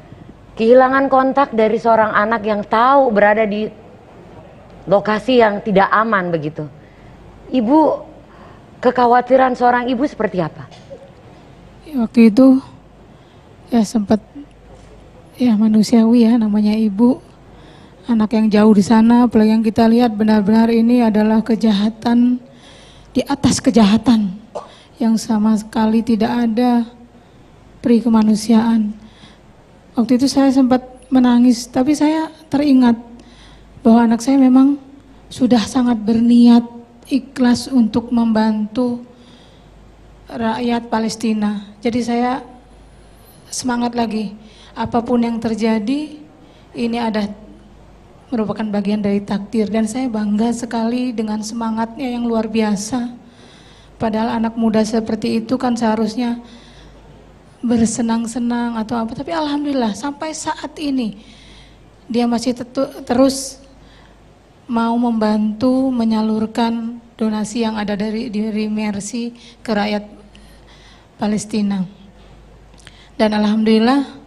kehilangan kontak dari seorang anak yang tahu berada di lokasi yang tidak aman begitu. Ibu, kekhawatiran seorang ibu seperti apa?
Waktu itu ya sempat ya manusiawi ya, namanya ibu, anak yang jauh di sana, apalagi yang kita lihat benar-benar ini adalah kejahatan di atas kejahatan yang sama sekali tidak ada peri kemanusiaan. Waktu itu saya sempat menangis, tapi saya teringat bahwa anak saya memang sudah sangat berniat ikhlas untuk membantu rakyat Palestina. Jadi saya semangat lagi, apapun yang terjadi ini merupakan bagian dari takdir, dan saya bangga sekali dengan semangatnya yang luar biasa. Padahal anak muda seperti itu kan seharusnya bersenang-senang atau apa, tapi alhamdulillah sampai saat ini dia masih terus mau membantu menyalurkan donasi yang ada dari Mercy ke rakyat Palestina. Dan alhamdulillah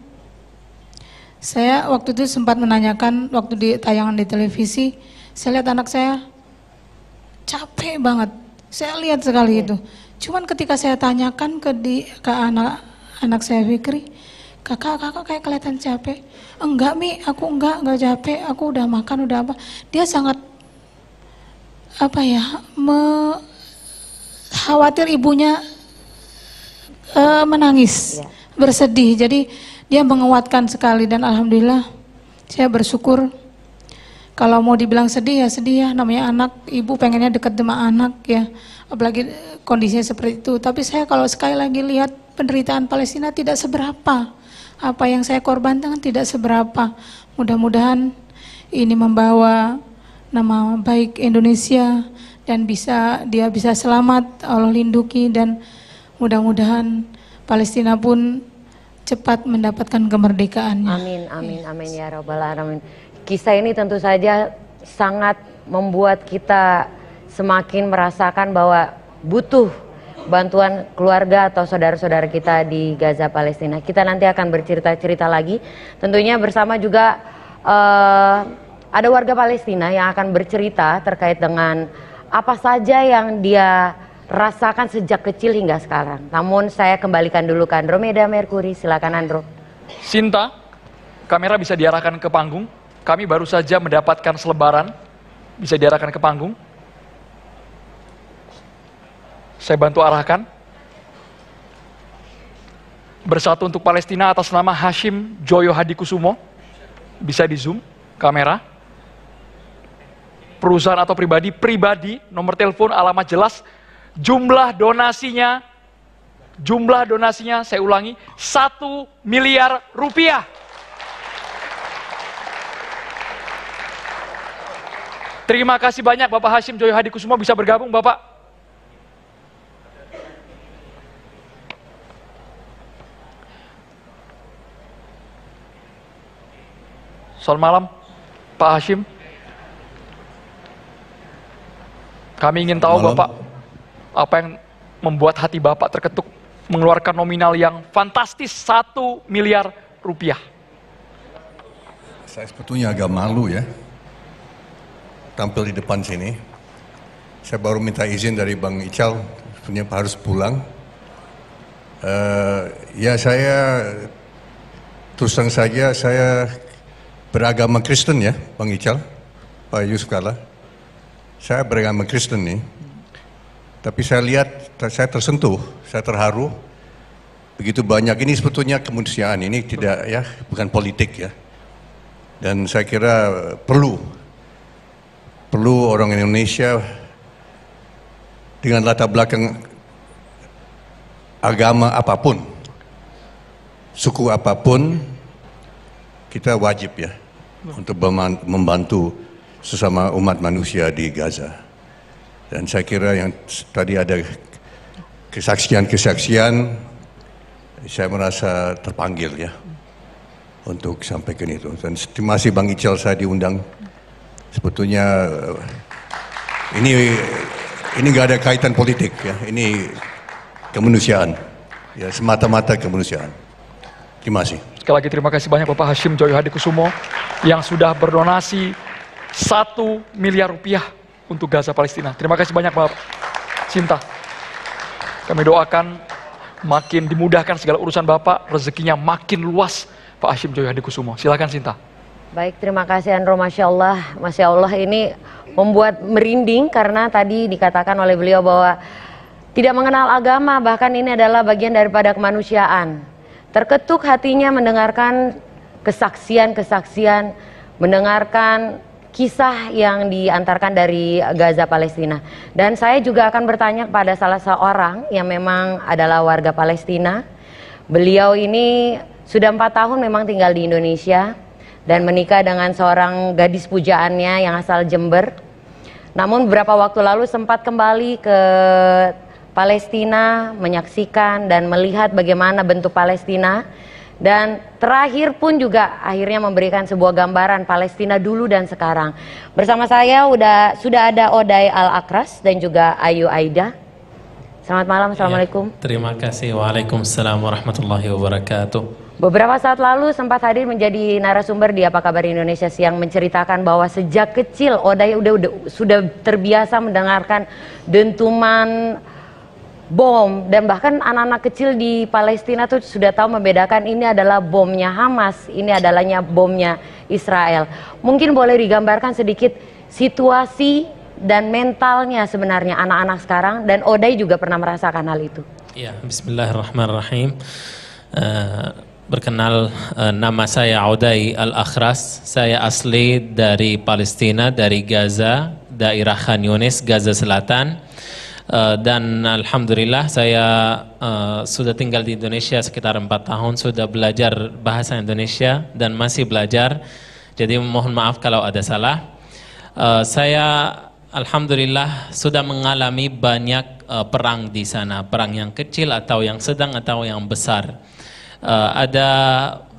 saya waktu itu sempat menanyakan, waktu di tayangan di televisi, saya lihat anak saya capek banget. Saya lihat sekali itu. Cuman ketika saya tanyakan ke anak saya Fikri, kakak kayak kelihatan capek. Enggak Mi, aku enggak capek, aku udah makan, udah apa. Dia sangat khawatir ibunya menangis, bersedih. Jadi dia menguatkan sekali dan alhamdulillah saya bersyukur. Kalau mau dibilang sedih ya, namanya anak, ibu pengennya dekat sama anak ya, apalagi kondisinya seperti itu. Tapi saya kalau sekali lagi lihat penderitaan Palestina tidak seberapa, apa yang saya korbankan tidak seberapa. Mudah-mudahan ini membawa nama baik Indonesia dan dia bisa selamat, Allah lindungi, dan mudah-mudahan Palestina pun cepat mendapatkan kemerdekaannya.
Amin, amin, amin ya Rabbal Alamin. Kisah ini tentu saja sangat membuat kita semakin merasakan bahwa butuh bantuan keluarga atau saudara-saudara kita di Gaza Palestina. Kita nanti akan bercerita-cerita lagi, tentunya bersama juga ada warga Palestina yang akan bercerita terkait dengan apa saja yang dia rasakan sejak kecil hingga sekarang. Namun saya kembalikan dulu ke Andromeda Mercury, silakan Andro.
Sinta, kamera bisa diarahkan ke panggung. Kami baru saja mendapatkan selebaran, bisa diarahkan ke panggung. Saya bantu arahkan. Bersatu untuk Palestina atas nama Hashim Joyo Hadikusumo. Bisa di zoom kamera. Perusahaan atau pribadi, nomor telepon, alamat jelas. Jumlah donasinya, saya ulangi, 1 miliar rupiah. Terima kasih banyak Bapak Hashim Joyo Hadikusumo, bisa bergabung Bapak. Selamat malam Pak Hashim. Kami ingin tahu Bapak, apa yang membuat hati Bapak terketuk mengeluarkan nominal yang fantastis 1 miliar rupiah.
Saya sebetulnya agak malu ya tampil di depan sini. Saya baru minta izin dari Bang Ical, sebenarnya harus pulang. Ya saya terus terang saja saya beragama Kristen ya, Bang Ical, Pak Yusuf Kalla. Saya beragama Kristen nih. Tapi saya lihat, saya tersentuh, saya terharu. Begitu banyak, ini sebetulnya kemanusiaan, ini tidak ya, bukan politik ya. Dan saya kira perlu orang Indonesia dengan latar belakang agama apapun, suku apapun, kita wajib ya untuk membantu sesama umat manusia di Gaza. Dan saya kira yang tadi ada kesaksian-kesaksian, saya merasa terpanggil ya untuk sampaikan itu. Dan terima kasih Bang Ical, saya diundang. Sebetulnya ini nggak ada kaitan politik ya, ini kemanusiaan, ya semata-mata kemanusiaan. Terima kasih.
Sekali lagi terima kasih banyak Bapak Hashim Joyo Hadikusumo yang sudah berdonasi 1 miliar rupiah untuk Gaza Palestina. Terima kasih banyak Bapak Sinta. Kami doakan makin dimudahkan segala urusan Bapak, rezekinya makin luas Pak Hashim Joyo Hadikusumo. Silakan Sinta.
Baik, terima kasih Andro, Masya Allah ini membuat merinding karena tadi dikatakan oleh beliau bahwa tidak mengenal agama, bahkan ini adalah bagian daripada kemanusiaan. Terketuk hatinya mendengarkan kesaksian-kesaksian, mendengarkan kisah yang diantarkan dari Gaza Palestina. Dan saya juga akan bertanya kepada salah seorang yang memang adalah warga Palestina. Beliau ini sudah 4 tahun memang tinggal di Indonesia dan menikah dengan seorang gadis pujaannya yang asal Jember. Namun beberapa waktu lalu sempat kembali ke Palestina, menyaksikan dan melihat bagaimana bentuk Palestina. Dan terakhir pun juga akhirnya memberikan sebuah gambaran Palestina dulu dan sekarang. Bersama saya sudah ada Oday Al-Akras dan juga Ayu Aida. Selamat malam, Assalamualaikum.
Ya, terima kasih, Waalaikumsalam warahmatullahi wabarakatuh.
Beberapa saat lalu sempat hadir menjadi narasumber di Apa Kabar Indonesia Siang, menceritakan bahwa sejak kecil Oday sudah terbiasa mendengarkan dentuman bom, dan bahkan anak-anak kecil di Palestina tuh sudah tahu membedakan ini adalah bomnya Hamas, ini adalahnya bomnya Israel. Mungkin boleh digambarkan sedikit situasi dan mentalnya sebenarnya anak-anak sekarang, dan Oday juga pernah merasakan hal itu.
Ya, bismillahirrahmanirrahim. Berkenal, nama saya Oday Al-Akhras. Saya asli dari Palestina, dari Gaza, daerah Khan Yunis, Gaza Selatan. Dan alhamdulillah saya sudah tinggal di Indonesia sekitar 4 tahun, sudah belajar bahasa Indonesia dan masih belajar. Jadi mohon maaf kalau ada salah. Saya alhamdulillah sudah mengalami banyak perang di sana, perang yang kecil atau yang sedang atau yang besar.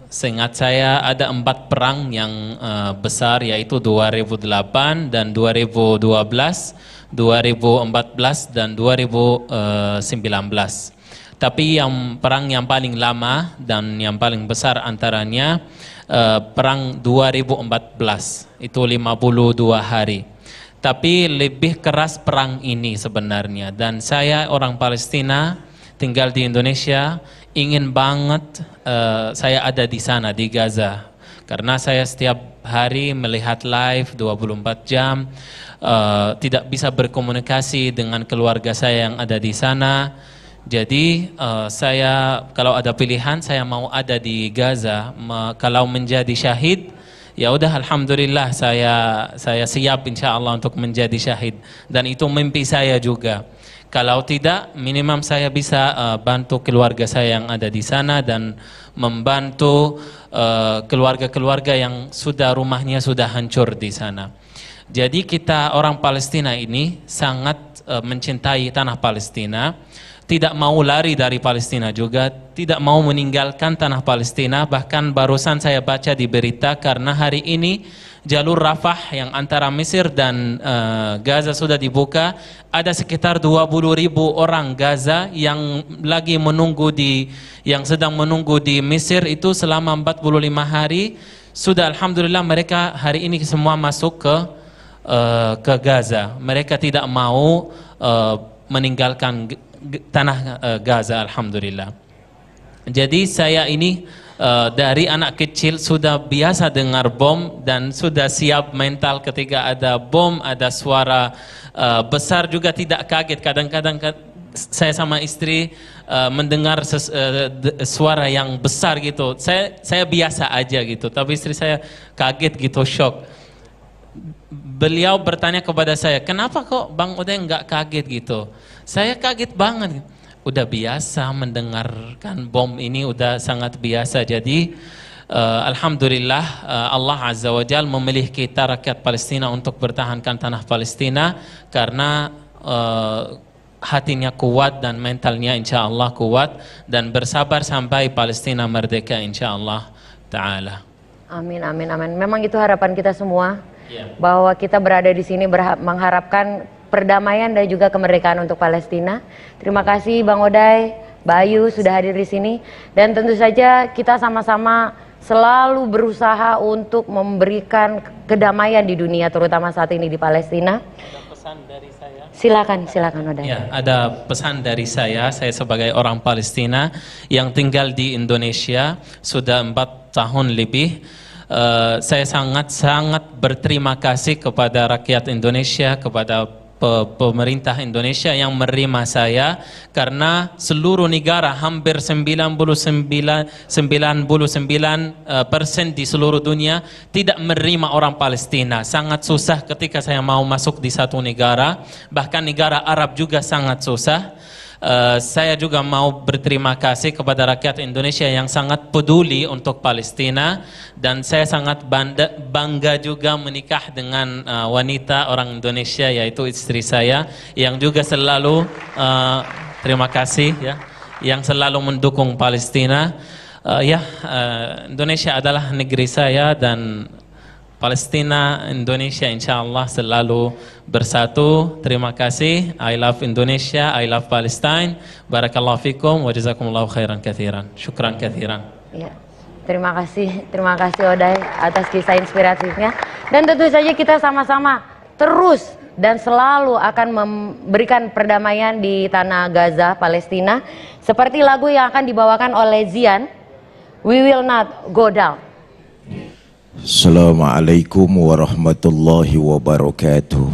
Seingat saya ada 4 perang yang besar, yaitu 2008 dan 2012, 2014 dan 2019. Tapi perang yang paling lama dan yang paling besar antaranya perang 2014, itu 52 hari. Tapi lebih keras perang ini sebenarnya, dan saya orang Palestina tinggal di Indonesia, ingin banget saya ada di sana, di Gaza, karena saya setiap hari melihat live 24 jam, tidak bisa berkomunikasi dengan keluarga saya yang ada di sana. Jadi saya kalau ada pilihan saya mau ada di Gaza. Kalau menjadi syahid, ya udah alhamdulillah saya siap insya Allah untuk menjadi syahid, dan itu mimpi saya juga. Kalau tidak, minimum saya bisa bantu keluarga saya yang ada di sana dan membantu keluarga-keluarga yang rumahnya sudah hancur di sana. Jadi kita orang Palestina ini sangat mencintai tanah Palestina, tidak mau lari dari Palestina juga, tidak mau meninggalkan tanah Palestina. Bahkan barusan saya baca di berita, karena hari ini jalur Rafah yang antara Mesir dan Gaza sudah dibuka, ada sekitar 20.000 orang Gaza yang sedang menunggu di Mesir itu selama 45 hari. Sudah alhamdulillah mereka hari ini semua masuk ke Gaza. Mereka tidak mau meninggalkan tanah Gaza, alhamdulillah. Jadi saya ini dari anak kecil sudah biasa dengar bom dan sudah siap mental ketika ada bom, ada suara besar juga tidak kaget. Kadang-kadang saya sama istri mendengar suara yang besar gitu, saya biasa aja gitu, tapi istri saya kaget gitu, shock. Beliau bertanya kepada saya, kenapa kok Bang Oday nggak kaget gitu? Saya kaget banget. Udah biasa mendengarkan bom ini, udah sangat biasa. Jadi alhamdulillah Allah Azza wa Jalla memilih kita rakyat Palestina untuk bertahankan tanah Palestina, karena hatinya kuat dan mentalnya insya Allah kuat, dan bersabar sampai Palestina merdeka insya Allah ta'ala.
Amin, amin, amin. Memang itu harapan kita semua, bahwa kita berada di sini mengharapkan perdamaian dan juga kemerdekaan untuk Palestina. Terima kasih Bang Oday, Bayu sudah hadir di sini, dan tentu saja kita sama-sama selalu berusaha untuk memberikan kedamaian di dunia, terutama saat ini di Palestina.
Ada pesan dari saya.
Silakan Oday.
Ya, ada pesan dari saya sebagai orang Palestina yang tinggal di Indonesia sudah 4 tahun lebih. Saya sangat berterima kasih kepada rakyat Indonesia, kepada pemerintah Indonesia yang menerima saya, karena seluruh negara hampir 99% di seluruh dunia tidak menerima orang Palestina. Sangat susah ketika saya mau masuk di satu negara, bahkan negara Arab juga sangat susah. Saya juga mau berterima kasih kepada rakyat Indonesia yang sangat peduli untuk Palestina, dan saya sangat bangga juga menikah dengan wanita orang Indonesia, yaitu istri saya yang juga selalu terima kasih ya, yang selalu mendukung Palestina. Indonesia adalah negeri saya, dan Palestina, Indonesia insya Allah selalu bersatu. Terima kasih. I love Indonesia, I love Palestine. Barakallahu fikum wa jazakumullahu khairan kathiran. Syukran kathiran.
Ya, terima kasih Oday atas kisah inspiratifnya. Dan tentu saja kita sama-sama terus dan selalu akan memberikan perdamaian di tanah Gaza, Palestina. Seperti lagu yang akan dibawakan oleh Zian, We Will Not Go Down.
Assalamualaikum warahmatullahi wabarakatuh.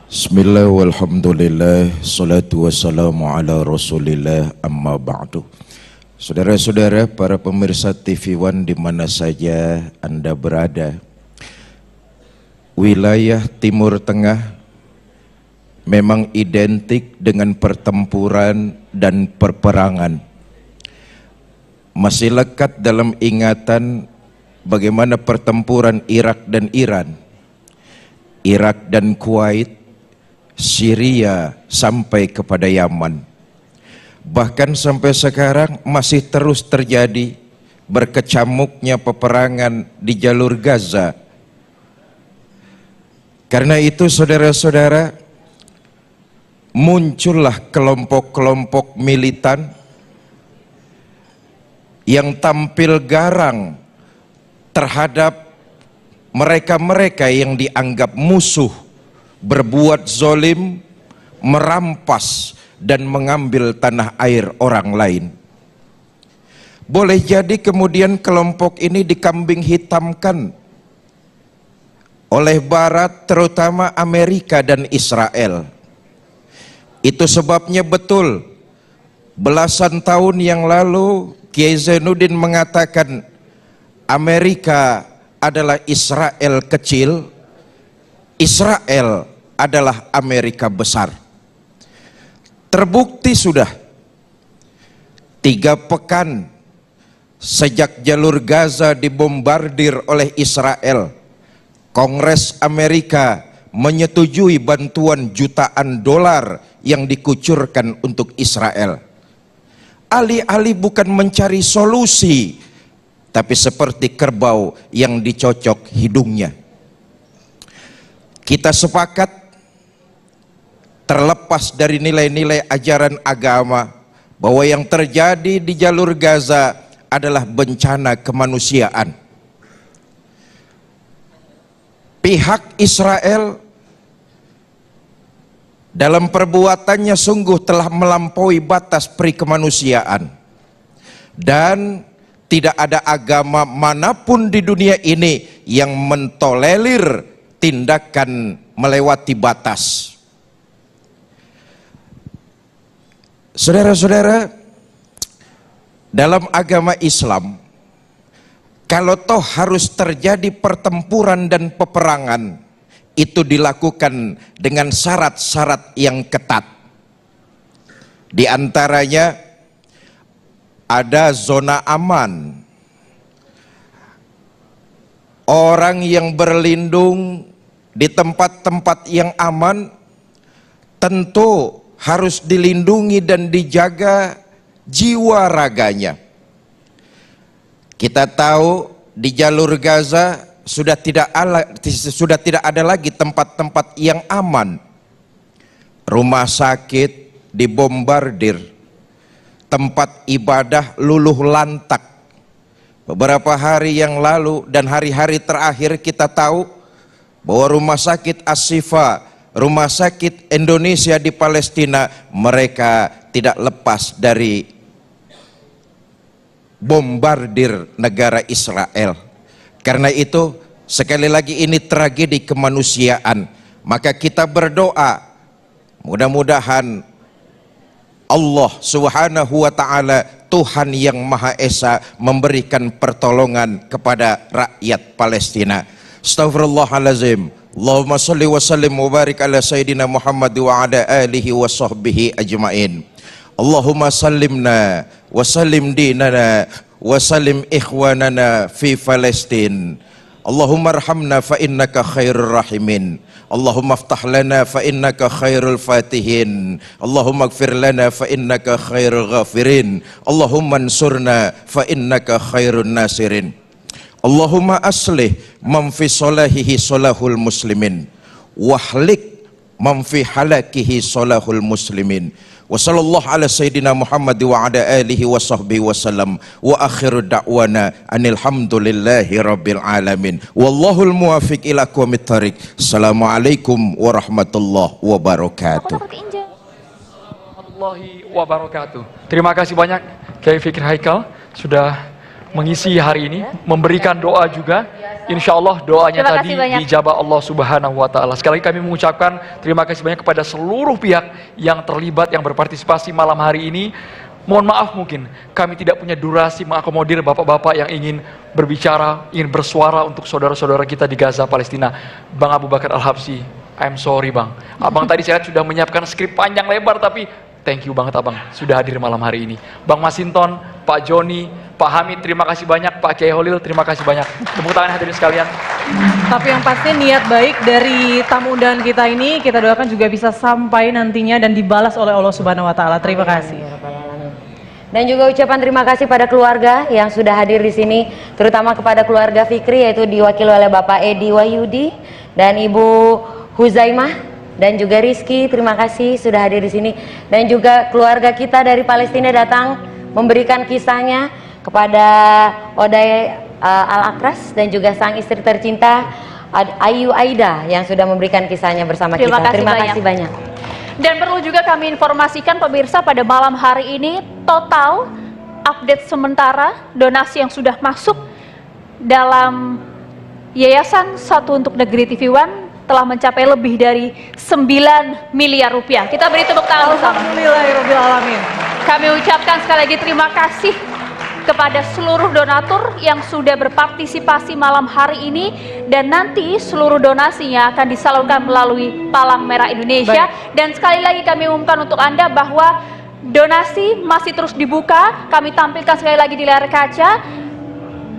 Bismillah walhamdulillah, salatu wassalamu ala rasulillah, amma ba'du. Saudara-saudara, para pemirsa TV One di mana saja Anda berada, wilayah Timur Tengah memang identik dengan pertempuran dan perperangan. Masih lekat dalam ingatan bagaimana pertempuran Irak dan Iran, Irak dan Kuwait, Syria sampai kepada Yaman. Bahkan sampai sekarang masih terus terjadi berkecamuknya peperangan di jalur Gaza. Karena itu saudara-saudara, muncullah kelompok-kelompok militan yang tampil garang terhadap mereka-mereka yang dianggap musuh, berbuat zolim, merampas dan mengambil tanah air orang lain. Boleh jadi kemudian kelompok ini dikambing hitamkan oleh Barat, terutama Amerika dan Israel. Itu sebabnya betul belasan tahun yang lalu Kiai Zainuddin mengatakan Amerika adalah Israel kecil, Israel adalah Amerika besar. Terbukti sudah 3 pekan sejak jalur Gaza dibombardir oleh Israel, Kongres Amerika menyetujui bantuan jutaan dolar yang dikucurkan untuk Israel. Alih-alih bukan mencari solusi, tapi seperti kerbau yang dicocok hidungnya. Kita sepakat, terlepas dari nilai-nilai ajaran agama, bahwa yang terjadi di jalur Gaza adalah bencana kemanusiaan. Pihak Israel dalam perbuatannya sungguh telah melampaui batas perikemanusiaan, dan tidak ada agama manapun di dunia ini yang mentolerir tindakan melewati batas. Saudara-saudara, dalam agama Islam, kalau toh harus terjadi pertempuran dan peperangan, itu dilakukan dengan syarat-syarat yang ketat. Di antaranya ada zona aman. Orang yang berlindung di tempat-tempat yang aman tentu harus dilindungi dan dijaga jiwa raganya. Kita tahu di jalur Gaza sudah tidak ada lagi tempat-tempat yang aman. Rumah sakit dibombardir, tempat ibadah luluh lantak. Beberapa hari yang lalu dan hari-hari terakhir kita tahu bahwa rumah sakit As-Shifa, rumah sakit Indonesia di Palestina, mereka tidak lepas dari bombardir negara Israel. Karena itu sekali lagi ini tragedi kemanusiaan. Maka kita berdoa mudah-mudahan Allah Subhanahu wa ta'ala, Tuhan yang Maha Esa, memberikan pertolongan kepada rakyat Palestina. Astaghfirullahalazim. Allahumma salli wa sallim wa barik ala Sayyidina Muhammad wa ala alihi wa sahbihi ajma'in. Allahumma sallimna wa sallim dinana wa sallim ikhwanana fi Palestin. Allahumma arhamna fa innaka khairur rahimin. Allahumma aftah lana fa innaka khairul fatihin. Allahumma ighfir lana fa innaka khairul ghafirin. Allahumma ansurna fa innaka khairun nasirin. Allahumma aslih man fi salahihi salahul muslimin, wahlik man fi halakihi salahul muslimin. Wa sallallahu ala sayyidina Muhammad wa ala alihi wa sahbihi wa sallam. Wa akhiru da'wana anil hamdulillahi rabbil alamin. Wallahul muwafiq ila aqwamit thariq. Assalamualaikum warahmatullahi wabarakatuh.
Warahmatullahi wabarakatuh. Terima kasih banyak Kiai Fikri Haikal sudah mengisi hari ini, memberikan doa juga. Insya Allah doanya
Terima
tadi
kasih banyak.
dijabah Allah Subhanahu wa Ta'ala. Sekali lagi kami mengucapkan terima kasih banyak kepada seluruh pihak yang terlibat, yang berpartisipasi malam hari ini. Mohon maaf mungkin kami tidak punya durasi mengakomodir bapak-bapak yang ingin berbicara, ingin bersuara untuk saudara-saudara kita di Gaza, Palestina. Bang Abu Bakar Al-Habsyi, I'm sorry Bang. Abang tadi saya lihat sudah menyiapkan skrip panjang lebar, tapi thank you banget Abang sudah hadir malam hari ini. Bang Masinton, Pak Joni, Pak Hamid, terima kasih banyak. Pak Kiai Holil, terima kasih banyak. Tepuk tangan hadirin sekalian.
Tapi yang pasti niat baik dari tamu undangan kita ini kita doakan juga bisa sampai nantinya dan dibalas oleh Allah Subhanahu wa Ta'ala. Terima kasih.
Dan juga ucapan terima kasih pada keluarga yang sudah hadir di sini, terutama kepada keluarga Fikri, yaitu diwakili oleh Bapak Edi Wahyudi dan Ibu Huzaimah dan juga Rizky. Terima kasih sudah hadir di sini. Dan juga keluarga kita dari Palestina datang memberikan kisahnya kepada Oday Al-Akras dan juga sang istri tercinta Ayu Aida yang sudah memberikan kisahnya bersama kita. Terima kasih banyak.
Dan perlu juga kami informasikan pemirsa, pada malam hari ini total update sementara donasi yang sudah masuk dalam Yayasan Satu Untuk Negeri TV One telah mencapai lebih dari 9 miliar rupiah. Kita beri tepuk tangan bersama.
Alhamdulillahirrahmanirrahim.
Kami ucapkan sekali lagi terima kasih kepada seluruh donatur yang sudah berpartisipasi malam hari ini, dan nanti seluruh donasinya akan disalurkan melalui Palang Merah Indonesia. Dan sekali lagi kami umumkan untuk Anda bahwa donasi masih terus dibuka. Kami tampilkan sekali lagi di layar kaca.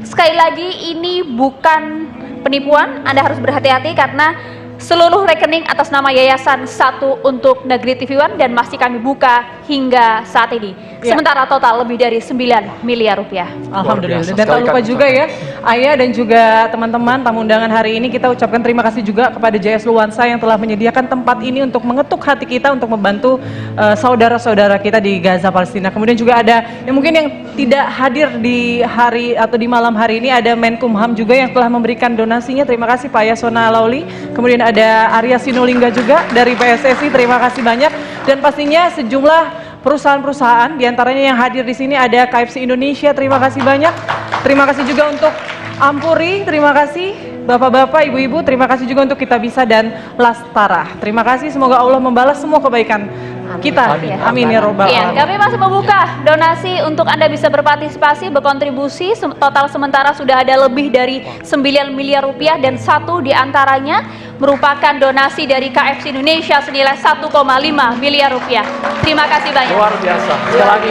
Sekali lagi ini bukan penipuan, Anda harus berhati-hati karena seluruh rekening atas nama Yayasan Satu Untuk Negeri TV One dan masih kami buka hingga saat ini. Sementara total lebih dari 9 miliar rupiah.
Alhamdulillah. Dan tak lupa juga ya, Ayah dan juga teman-teman tamu undangan hari ini, kita ucapkan terima kasih juga kepada JS Luansa yang telah menyediakan tempat ini untuk mengetuk hati kita untuk membantu saudara-saudara kita di Gaza, Palestina. Kemudian juga ada yang mungkin yang tidak hadir di hari atau di malam hari ini, ada Menkumham juga yang telah memberikan donasinya. Terima kasih Pak Yasona Lauli. Kemudian ada Arya Sinulinga juga dari PSSI. Terima kasih banyak. Dan pastinya sejumlah perusahaan-perusahaan, diantaranya yang hadir di sini ada KFC Indonesia, terima kasih banyak. Terima kasih juga untuk Ampuri, terima kasih Bapak-bapak, Ibu-ibu, terima kasih juga untuk Kita Bisa dan Lastara. Terima kasih, semoga Allah membalas semua kebaikan kita. Amin ya robbal alamin.
Kami masih membuka donasi untuk Anda bisa berpartisipasi, berkontribusi. Total sementara sudah ada lebih dari 9 miliar rupiah dan satu diantaranya merupakan donasi dari KFC Indonesia senilai 1,5 miliar rupiah. Terima kasih banyak.
Luar biasa. Sekali lagi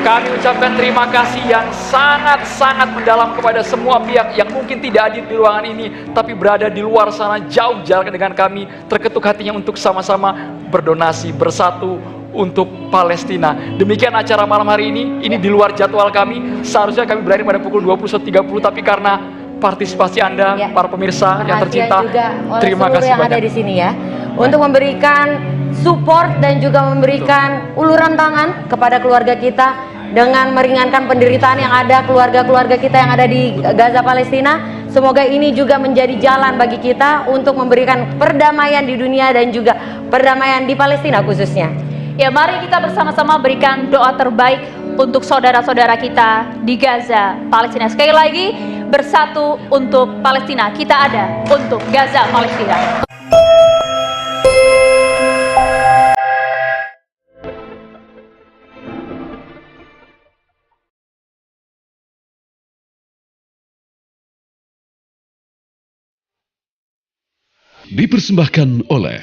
kami ucapkan terima kasih yang sangat-sangat mendalam kepada semua pihak yang mungkin tidak hadir di ruangan ini, tapi berada di luar sana jauh jarak dengan kami, terketuk hatinya untuk sama-sama berdonasi bersatu untuk Palestina. Demikian acara malam hari ini di luar jadwal kami. Seharusnya kami berakhir pada pukul 21.30, tapi karena partisipasi Anda, para pemirsa yang tercinta, terima kasih
yang
banyak.
ada di sini ya, untuk memberikan support dan juga memberikan uluran tangan kepada keluarga kita dengan meringankan penderitaan yang ada, keluarga-keluarga kita yang ada di Gaza, Palestina. Semoga ini juga menjadi jalan bagi kita untuk memberikan perdamaian di dunia dan juga perdamaian di Palestina khususnya.
Ya, mari kita bersama-sama berikan doa terbaik untuk saudara-saudara kita di Gaza, Palestina. Sekali lagi, bersatu untuk Palestina. Kita ada untuk Gaza, Palestina.
Dipersembahkan oleh